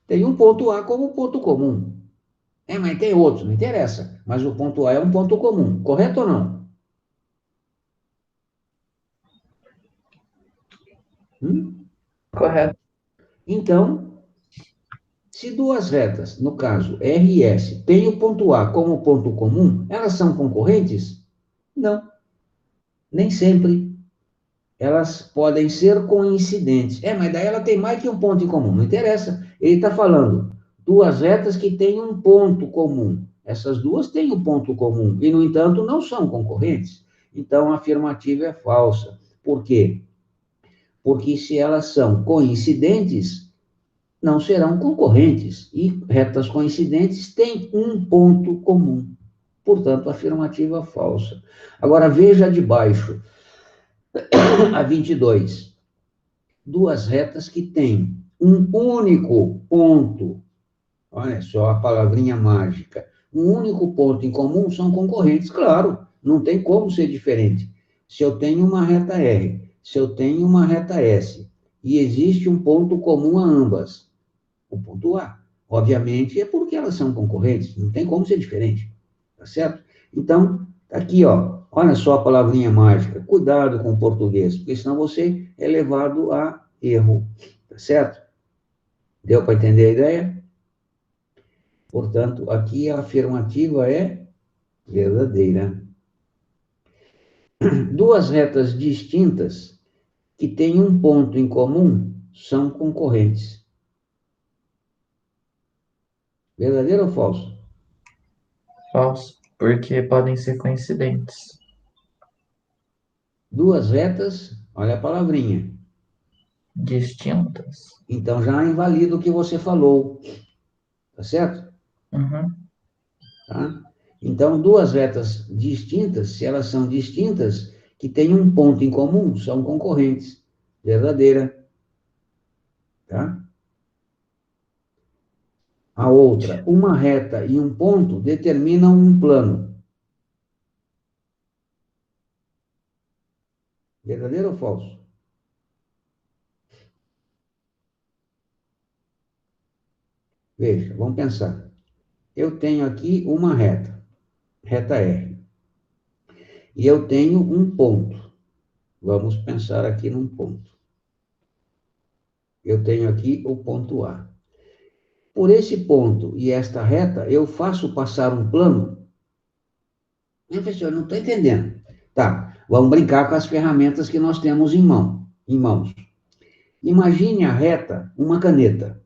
têm um ponto A como ponto comum. Mas tem outros, não interessa. Mas o ponto A é um ponto comum, correto ou não? Correto. Então, se duas retas, no caso R e S, têm o ponto A como ponto comum, elas são concorrentes? Não, nem sempre. Elas podem ser coincidentes. Mas daí ela tem mais que um ponto em comum, não interessa. Ele está falando duas retas que têm um ponto comum. Essas duas têm um ponto comum e, no entanto, não são concorrentes. Então, a afirmativa é falsa. Por quê? Porque se elas são coincidentes, não serão concorrentes. E retas coincidentes têm um ponto comum. Portanto, afirmativa falsa. Agora, veja de baixo, a 22. Duas retas que têm um único ponto, olha só a palavrinha mágica, um único ponto em comum são concorrentes, claro, não tem como ser diferente. Se eu tenho uma reta R, se eu tenho uma reta S, e existe um ponto comum a ambas, o ponto A, obviamente é porque elas são concorrentes, não tem como ser diferente, tá certo? Então, tá aqui, ó, olha só a palavrinha mágica, cuidado com o português, porque senão você é levado a erro, tá certo? Deu para entender a ideia? Portanto, aqui a afirmativa é verdadeira. Duas retas distintas que têm um ponto em comum são concorrentes. Verdadeiro ou falso? Falso. Porque podem ser coincidentes. Duas retas, olha a palavrinha. Distintas. Então já invalida o que você falou, tá certo? Uhum. Tá? Então, duas retas distintas, se elas são distintas, que têm um ponto em comum, são concorrentes. Verdadeira. Tá? A outra, uma reta e um ponto determinam um plano. Verdadeiro ou falso? Veja, vamos pensar. Eu tenho aqui uma reta, reta R. E eu tenho um ponto. Vamos pensar aqui num ponto. Eu tenho aqui o ponto A. Por esse ponto e esta reta, eu faço passar um plano. Professor, eu não estou entendendo. Tá, vamos brincar com as ferramentas que nós temos em mãos. Imagine a reta, uma caneta.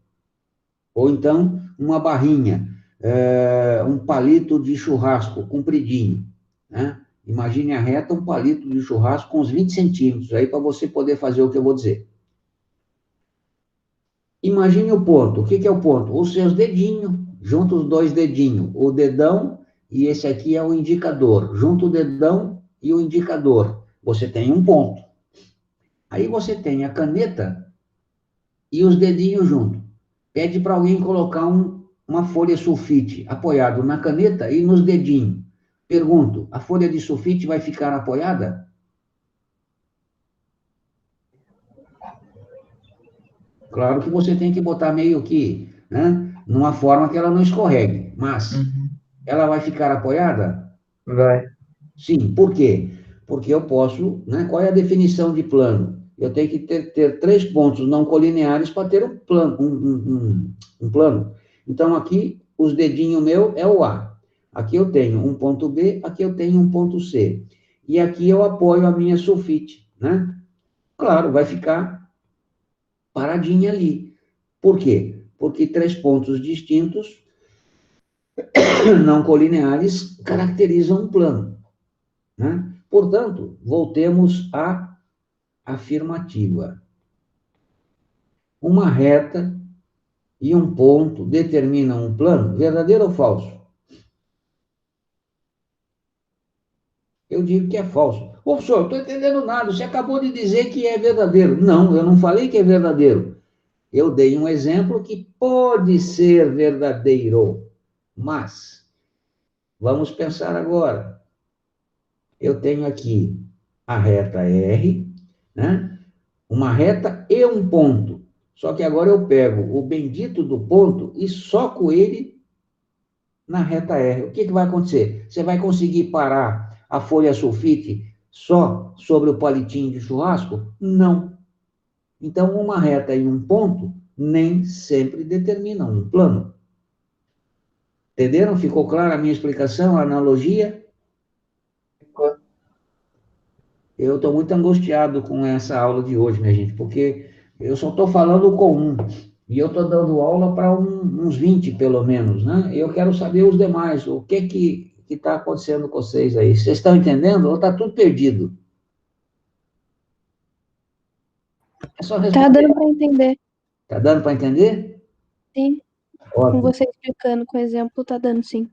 Ou então, uma barrinha, um palito de churrasco compridinho, né? Imagine a reta, um palito de churrasco com uns 20 centímetros, aí para você poder fazer o que eu vou dizer. Imagine o ponto. O que é o ponto? Os seus dedinhos, junta os dois dedinhos, o dedão e esse aqui é o indicador. Junta o dedão e o indicador. Você tem um ponto. Aí você tem a caneta e os dedinhos juntos. Pede para alguém colocar uma folha sulfite apoiado na caneta e nos dedinhos. Pergunto, a folha de sulfite vai ficar apoiada? Claro que você tem que botar meio que, né, numa forma que ela não escorregue, mas ela vai ficar apoiada? Vai. Sim, por quê? Porque eu posso, né, qual é a definição de plano? Eu tenho que ter três pontos não colineares para ter um plano, um plano. Então, aqui, os dedinhos meu é o A. Aqui eu tenho um ponto B, aqui eu tenho um ponto C. E aqui eu apoio a minha sulfite, né? Claro, vai ficar paradinha ali. Por quê? Porque três pontos distintos, não colineares, caracterizam um plano, né? Portanto, voltemos à afirmativa. Uma reta e um ponto determinam um plano, verdadeiro ou falso? Eu digo que é falso. Ô, professor, não estou entendendo nada, você acabou de dizer que é verdadeiro. Não, eu não falei que é verdadeiro. Eu dei um exemplo que pode ser verdadeiro, mas vamos pensar agora. Eu tenho aqui a reta R, né? Uma reta e um ponto. Só que agora eu pego o bendito do ponto e soco ele na reta R. O que vai acontecer? Você vai conseguir parar a folha sulfite só sobre o palitinho de churrasco? Não. Então, uma reta e um ponto nem sempre determinam um plano. Entenderam? Ficou clara a minha explicação, a analogia? Ficou. Eu estou muito angustiado com essa aula de hoje, minha gente, porque eu só estou falando com um, e eu estou dando aula para uns 20, pelo menos, né? Eu quero saber os demais, o que está acontecendo com vocês aí. Vocês estão entendendo ou está tudo perdido? É só Tá responder. dando para entender. Está dando para entender? Sim. Com Ótimo. você explicando com exemplo, tá dando sim.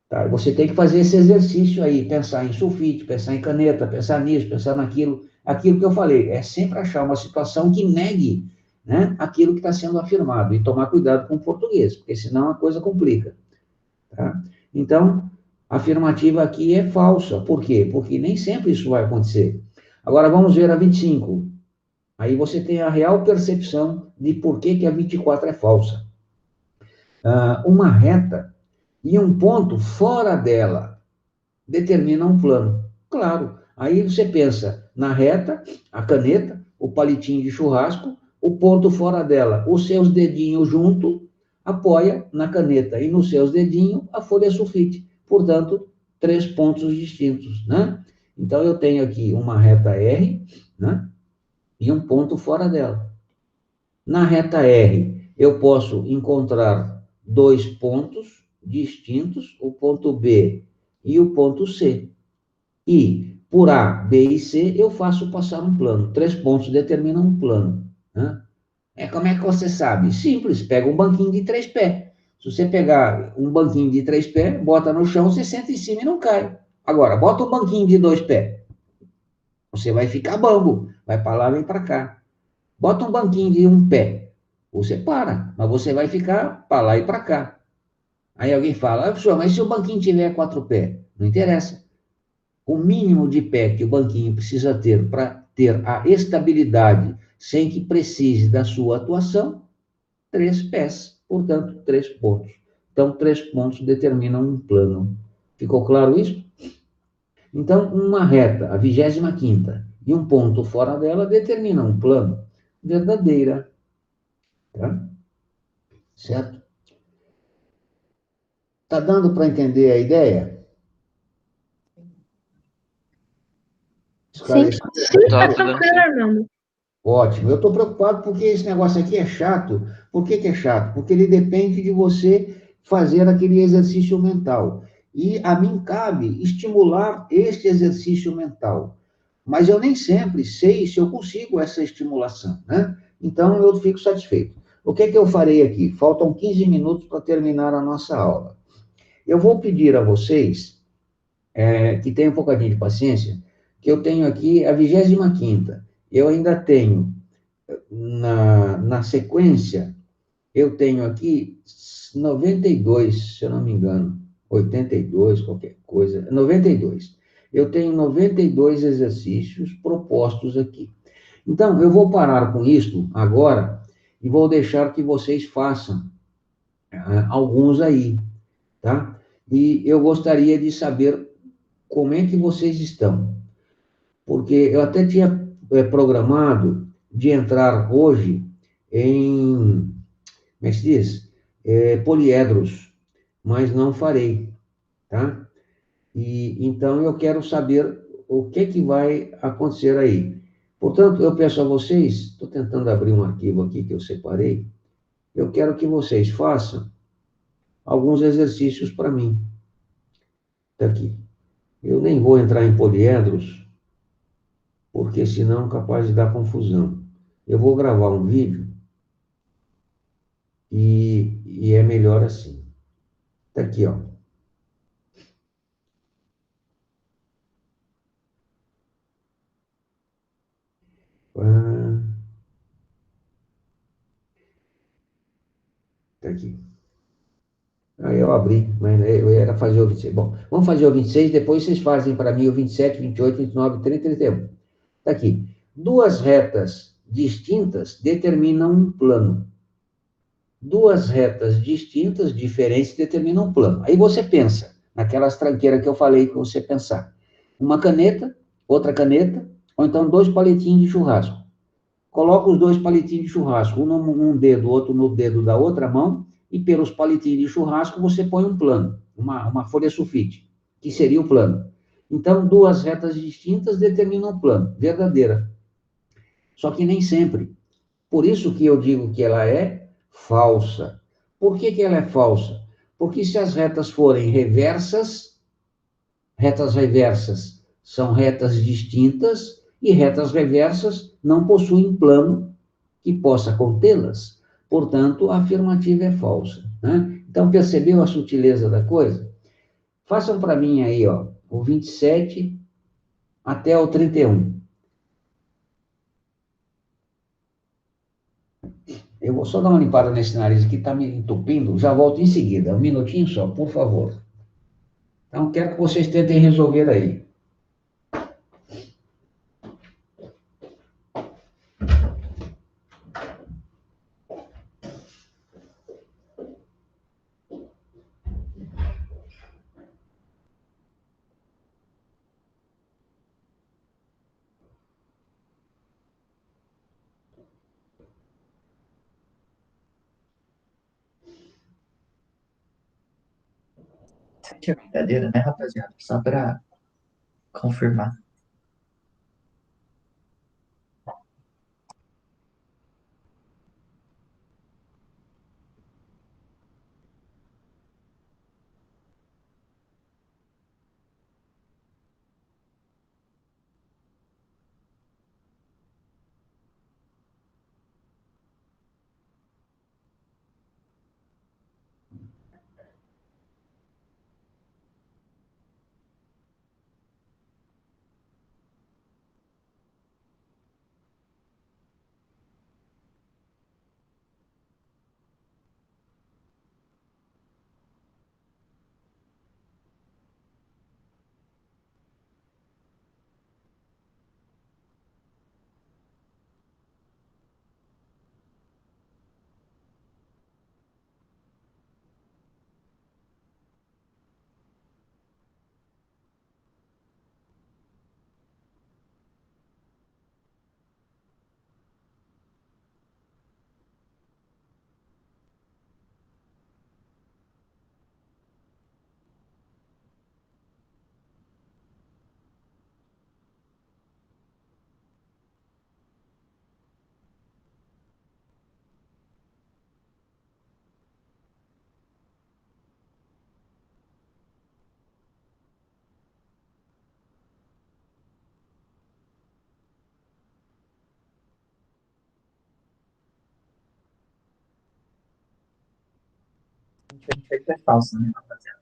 Tá, você tem que fazer esse exercício aí, pensar em sulfite, pensar em caneta, pensar nisso, pensar naquilo. Aquilo que eu falei, é sempre achar uma situação que negue, né, aquilo que está sendo afirmado e tomar cuidado com o português, porque senão a coisa complica. Tá? Então, a afirmativa aqui é falsa. Por quê? Porque nem sempre isso vai acontecer. Agora vamos ver a 25. Aí você tem a real percepção de por que a 24 é falsa. Uma reta e um ponto fora dela determina um plano. Claro, aí você pensa na reta, a caneta, o palitinho de churrasco, o ponto fora dela, os seus dedinhos junto, apoia na caneta e nos seus dedinhos a folha sulfite. Portanto, 3 pontos distintos, né? Então, eu tenho aqui uma reta R, né? E um ponto fora dela. Na reta R, eu posso encontrar 2 pontos distintos, o ponto B e o ponto C. E por A, B e C, eu faço passar um plano. 3 pontos determinam um plano. Né? Como é que você sabe? Simples, pega um banquinho de 3 pés. Se você pegar um banquinho de 3 pés, bota no chão, você senta em cima e não cai. Agora, bota um banquinho de 2 pés. Você vai ficar bambo. Vai para lá, vem para cá. Bota um banquinho de 1 pé. Você para, mas você vai ficar para lá e para cá. Aí alguém fala, professor, mas se o banquinho tiver 4 pés? Não interessa. O mínimo de pé que o banquinho precisa ter para ter a estabilidade sem que precise da sua atuação, 3 pés. Portanto, 3 pontos. Então, 3 pontos determinam um plano. Ficou claro isso? Então, uma reta, a 25ª, e um ponto fora dela determina um plano. Verdadeira. Tá? Certo? Está dando para entender a ideia? Sim. Esclareceu? Sim, tá Tá dando tranquilo, sim. Armando. Ótimo. Eu estou preocupado porque esse negócio aqui é chato. Por que é chato? Porque ele depende de você fazer aquele exercício mental. E a mim cabe estimular este exercício mental. Mas eu nem sempre sei se eu consigo essa estimulação, né? Então eu fico satisfeito. O que é que eu farei aqui? Faltam 15 minutos para terminar a nossa aula. Eu vou pedir a vocês que tenham um pouquinho de paciência, que eu tenho aqui a 25ª. Eu ainda tenho na sequência, eu tenho aqui 92, se eu não me engano, 82, qualquer coisa, 92. Eu tenho 92 exercícios propostos aqui. Então, eu vou parar com isto agora e vou deixar que vocês façam alguns aí, tá? E eu gostaria de saber como é que vocês estão, porque eu até tinha programado de entrar hoje em, como é que se diz? Poliedros, mas não farei, tá? E então eu quero saber o que vai acontecer aí. Portanto, eu peço a vocês, estou tentando abrir um arquivo aqui que eu separei, eu quero que vocês façam alguns exercícios para mim. Tá aqui. Eu nem vou entrar em poliedros, porque senão é capaz de dar confusão. Eu vou gravar um vídeo e é melhor assim. Tá aqui, ó. Aqui. Aí eu abri, mas eu era fazer o 26. Bom, vamos fazer o 26, depois vocês fazem para mim o 27, 28, 29, 30 e 31. Está aqui. Duas retas distintas determinam um plano. Duas retas distintas, diferentes, determinam um plano. Aí você pensa, naquelas tranqueiras que eu falei que você pensar. Uma caneta, outra caneta, ou então dois palitinhos de churrasco. Coloca os dois palitinhos de churrasco, um num dedo, outro no dedo da outra mão, e pelos palitinhos de churrasco você põe um plano, uma folha sulfite, que seria o plano. Então, duas retas distintas determinam um plano, verdadeira. Só que nem sempre. Por isso que eu digo que ela é falsa. Por que que ela é falsa? Porque se as retas forem reversas são retas distintas e retas reversas não possuem plano que possa contê-las. Portanto, a afirmativa é falsa, né? Então, percebeu a sutileza da coisa? Façam para mim aí, ó, o 27 até o 31. Eu vou só dar uma limpada nesse nariz aqui, está me entupindo. Já volto em seguida. Um minutinho só, por favor. Então, quero que vocês tentem resolver aí. Isso aqui é brincadeira, né, rapaziada? Só pra confirmar. A gente vai ter falso, né, rapaziada?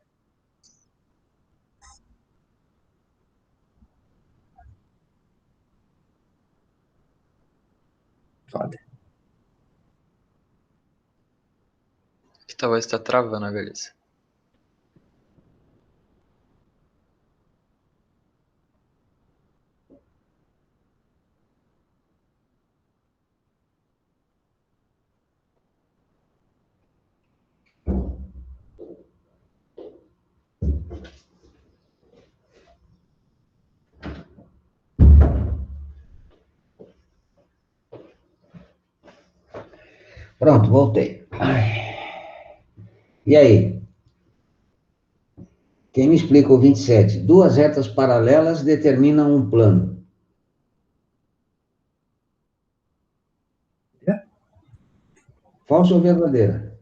Foda. Que talvez tá travando a beleza. Pronto, voltei. E aí? Quem me explica o 27? Duas retas paralelas determinam um plano. Falsa ou verdadeira?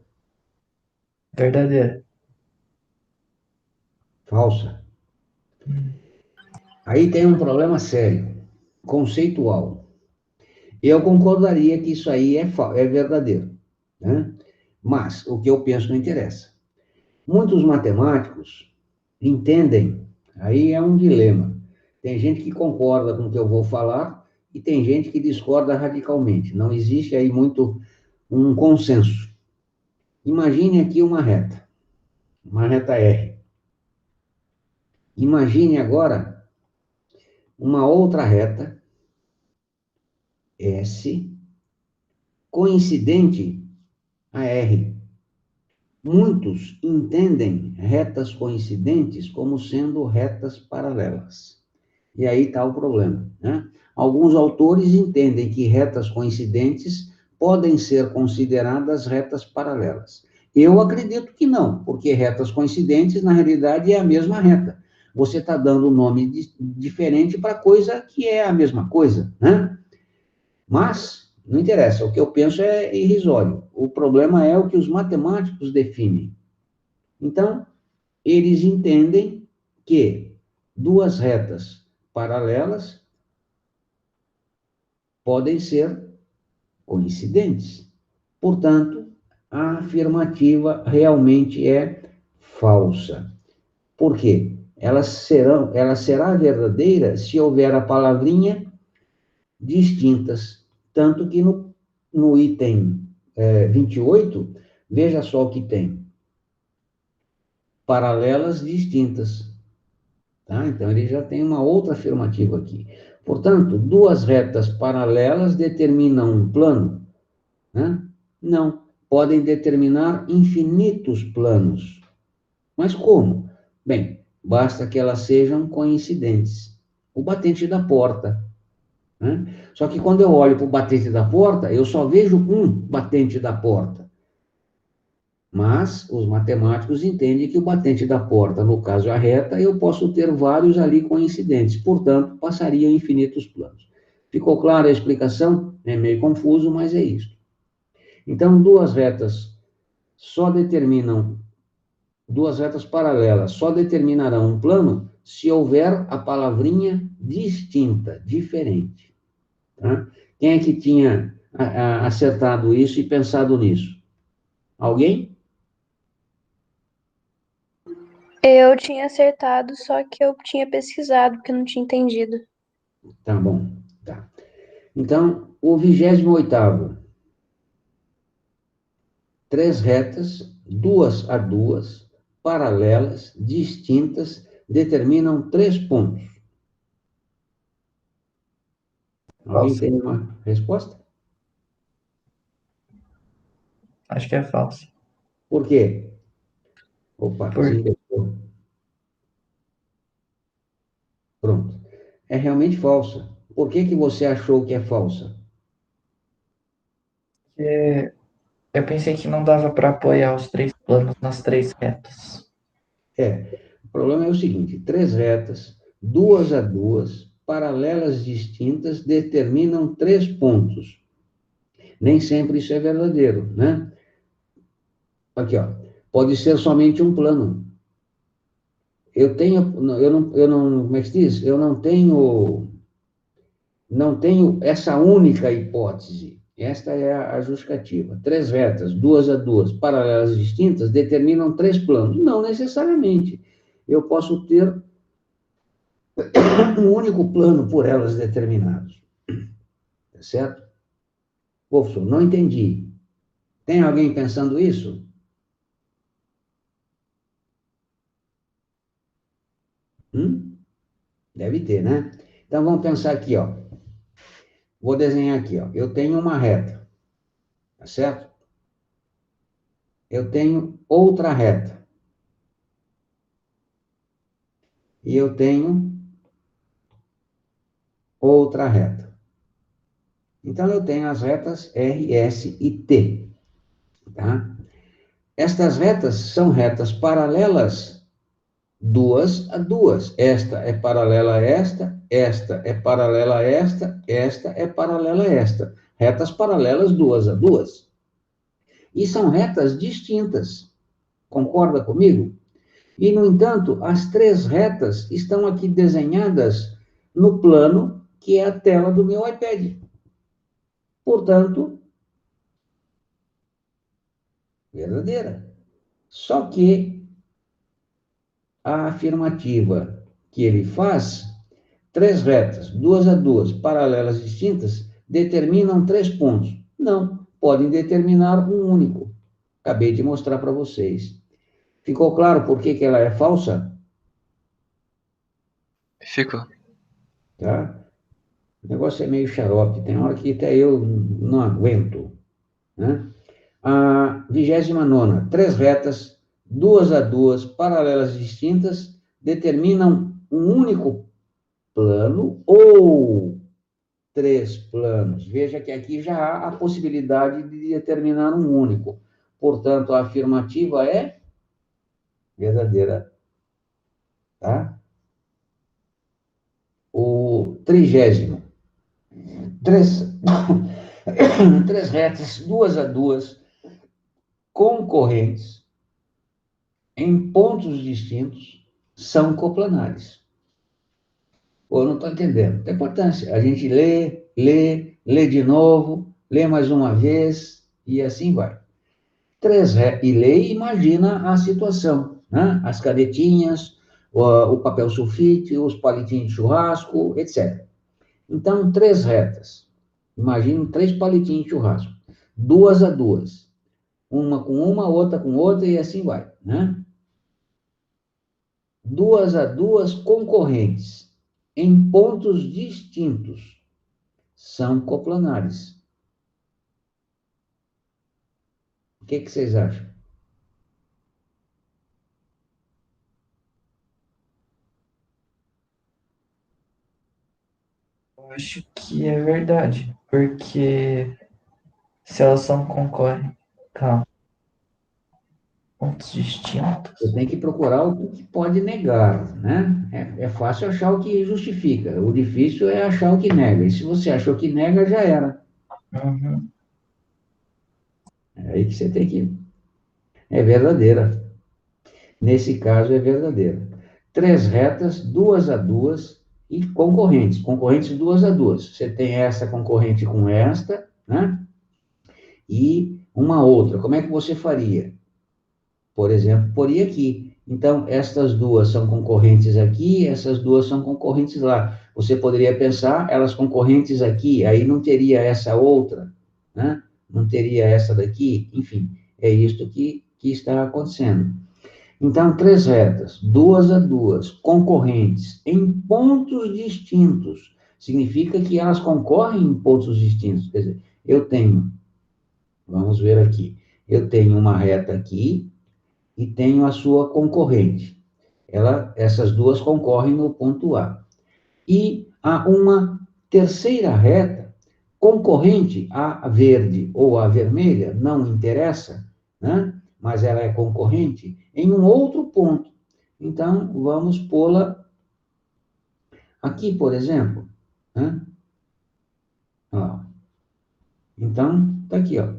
Verdadeira. Falsa. Aí tem um problema sério, conceitual. Eu concordaria que isso aí é verdadeiro, né? Mas o que eu penso não interessa. Muitos matemáticos entendem, aí é um dilema. Tem gente que concorda com o que eu vou falar e tem gente que discorda radicalmente. Não existe aí muito um consenso. Imagine aqui uma reta R. Imagine agora uma outra reta, S, coincidente a R. Muitos entendem retas coincidentes como sendo retas paralelas. E aí está o problema, né? Alguns autores entendem que retas coincidentes podem ser consideradas retas paralelas. Eu acredito que não, porque retas coincidentes, na realidade, é a mesma reta. Você está dando um nome diferente para coisa que é a mesma coisa, né? Mas, não interessa, o que eu penso é irrisório. O problema é o que os matemáticos definem. Então, eles entendem que duas retas paralelas podem ser coincidentes. Portanto, a afirmativa realmente é falsa. Por quê? Ela será verdadeira se houver a palavrinha distintas. Tanto que no item 28, veja só o que tem. Paralelas distintas. Tá? Então, ele já tem uma outra afirmativa aqui. Portanto, duas retas paralelas determinam um plano? Né? Não. Podem determinar infinitos planos. Mas como? Bem, basta que elas sejam coincidentes. O batente da porta. Né? Só que quando eu olho para o batente da porta, eu só vejo um batente da porta. Mas os matemáticos entendem que o batente da porta, no caso a reta, eu posso ter vários ali coincidentes. Portanto, passariam infinitos planos. Ficou clara a explicação? É meio confuso, mas é isso. Então, duas retas paralelas só determinarão um plano se houver a palavrinha distinta, diferente. Tá? Quem é que tinha acertado isso e pensado nisso? Alguém? Eu tinha acertado, só que eu tinha pesquisado, porque eu não tinha entendido. Tá bom. Tá. Então, o 28º. Três retas, duas a duas, paralelas, distintas, determinam 3 pontos. Alguém Falso. tem uma resposta? Acho que é falso. Por quê? Opa, Porque desembeçou. Pronto. É realmente falsa. Por que você achou que é falsa? eu pensei que não dava para apoiar os três planos nas três retas. O problema é o seguinte: três retas, duas a duas, paralelas distintas, determinam 3 pontos. Nem sempre isso é verdadeiro, né? Aqui, ó. Pode ser somente um plano. Eu não, como é que se diz? Eu não tenho essa única hipótese. Esta é a justificativa. 3 retas, duas a duas, paralelas distintas, determinam 3 planos. Não necessariamente. Eu posso ter um único plano por elas determinados. Tá certo? Professor, não entendi. Tem alguém pensando isso? Deve ter, né? Então, vamos pensar aqui, ó. Vou desenhar aqui, ó. Eu tenho uma reta, tá certo? Eu tenho outra reta. E eu tenho outra reta. Então, eu tenho as retas R, S e T, tá? Estas retas são retas paralelas duas a duas. Esta é paralela a esta é paralela a esta é paralela a esta. Retas paralelas duas a duas. E são retas distintas. Concorda comigo? E, no entanto, as 3 retas estão aqui desenhadas no plano que é a tela do meu iPad. Portanto, verdadeira. Só que a afirmativa que ele faz, 3 retas, duas a duas, paralelas distintas, determinam 3 pontos. Não, podem determinar um único. Acabei de mostrar para vocês. Ficou claro por que ela é falsa? Ficou. Tá? O negócio é meio xarope, tem hora que até eu não aguento. Né? A 29ª, 3 retas, 2 a 2, paralelas distintas, determinam um único plano ou 3 planos. Veja que aqui já há a possibilidade de determinar um único. Portanto, a afirmativa é verdadeira. Tá? O 30º. 3 retas, 2 a 2, concorrentes, em pontos distintos, são coplanares. Ou não estou entendendo. Tem importância. A gente lê de novo, lê mais uma vez, e assim vai. E lê e imagina a situação, né? As canetinhas, o papel sulfite, os palitinhos de churrasco, etc. Então, 3 retas. Imagine 3 palitinhos de churrasco. 2 a 2. Uma com uma, outra com outra, e assim vai, né? 2 a 2 concorrentes em pontos distintos são coplanares. O que vocês acham? Eu acho que é verdade, porque se elas são concorrem, calma, pontos distintos. Você tem que procurar o que pode negar, né? É fácil achar o que justifica. O difícil é achar o que nega. E se você achou que nega, já era. Uhum. É aí que você tem que... É verdadeira. Nesse caso, é verdadeira. 3 retas, 2 a 2 e concorrentes. Concorrentes 2 a 2. Você tem essa concorrente com esta, né? E uma outra. Como é que você faria? Por exemplo, poria aqui. Então, estas duas são concorrentes aqui, essas duas são concorrentes lá. Você poderia pensar, elas concorrentes aqui, aí não teria essa outra, né? Não teria essa daqui, enfim, é isto que está acontecendo. Então, 3 retas, 2 a 2, concorrentes, em pontos distintos, significa que elas concorrem em pontos distintos. Quer dizer, eu tenho, vamos ver aqui, eu tenho uma reta aqui, e tenho a sua concorrente. Essas duas concorrem no ponto A. E há uma terceira reta concorrente à verde ou à vermelha, não interessa, né? Mas ela é concorrente em um outro ponto. Então, vamos pô-la aqui, por exemplo. Né? Ó. Então, está aqui, ó.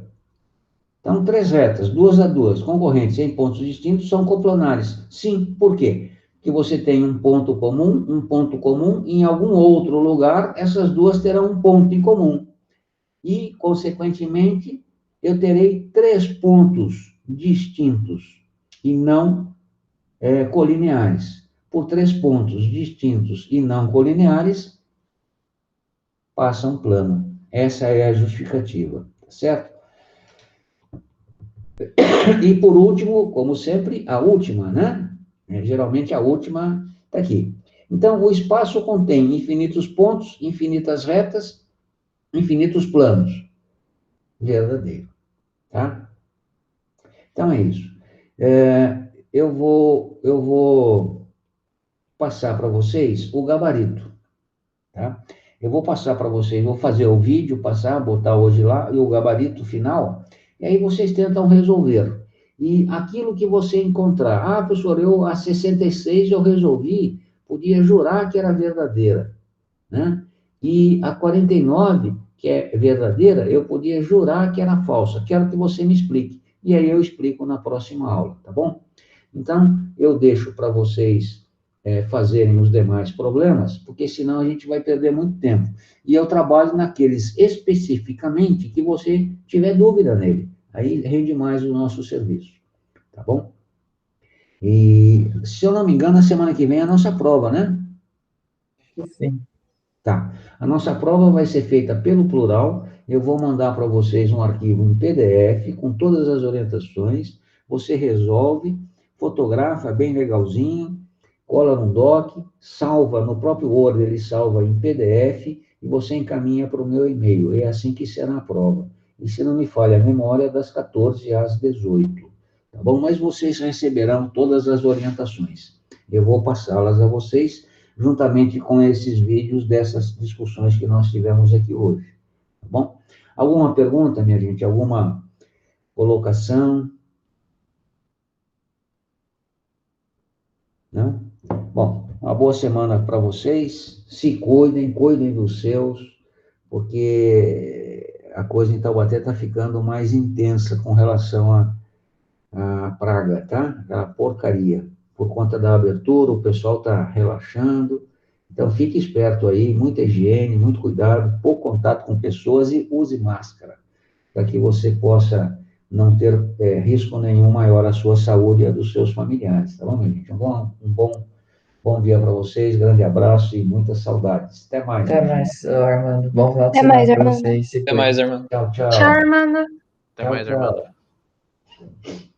Então, 3 retas, 2 a 2, concorrentes em pontos distintos, são coplanares. Sim, por quê? Porque você tem um ponto comum, e em algum outro lugar, essas duas terão um ponto em comum. E, consequentemente, eu terei 3 pontos distintos, e não colineares. Por 3 pontos distintos e não colineares, passa um plano. Essa é a justificativa, tá certo? E, por último, como sempre, a última, né? Geralmente a última está aqui. Então, o espaço contém infinitos pontos, infinitas retas, infinitos planos. Verdadeiro. Tá? Então, é isso. Eu vou passar para vocês o gabarito. Tá? Eu vou passar para vocês, vou fazer o vídeo, botar hoje lá, e o gabarito final, e aí vocês tentam resolver. E aquilo que você encontrar, professor, a 66 eu resolvi, podia jurar que era verdadeira, né? E a 49, que é verdadeira, eu podia jurar que era falsa. Quero que você me explique. E aí eu explico na próxima aula, tá bom? Então, eu deixo para vocês fazerem os demais problemas, porque senão a gente vai perder muito tempo. E eu trabalho naqueles especificamente que você tiver dúvida nele. Aí rende mais o nosso serviço, tá bom? E, se eu não me engano, a semana que vem é a nossa prova, né? Sim. Tá. A nossa prova vai ser feita pelo plural. Eu vou mandar para vocês um arquivo em PDF com todas as orientações. Você resolve, fotografa bem legalzinho, cola no doc, salva no próprio Word, ele salva em PDF e você encaminha para o meu e-mail. É assim que será a prova. E se não me falha a memória, das 14 às 18. Tá bom? Mas vocês receberão todas as orientações. Eu vou passá-las a vocês, juntamente com esses vídeos dessas discussões que nós tivemos aqui hoje. Tá bom? Alguma pergunta, minha gente? Alguma colocação? Não? Bom, uma boa semana para vocês. Se cuidem, cuidem dos seus, porque a coisa em Taubaté está ficando mais intensa com relação à praga, tá? Aquela porcaria. Por conta da abertura, o pessoal está relaxando. Então, fique esperto aí, muita higiene, muito cuidado, pouco contato com pessoas e use máscara, para que você possa não ter risco nenhum maior à sua saúde e à dos seus familiares, tá bom, minha gente? Bom dia para vocês, grande abraço e muitas saudades. Até mais. Até mais, Armando. Bom final de Até mais, semana pra Armando. vocês. Se Até cuidem. mais, Armando. Tchau, tchau. Tchau, Armando. Até mais, Armando. Tchau.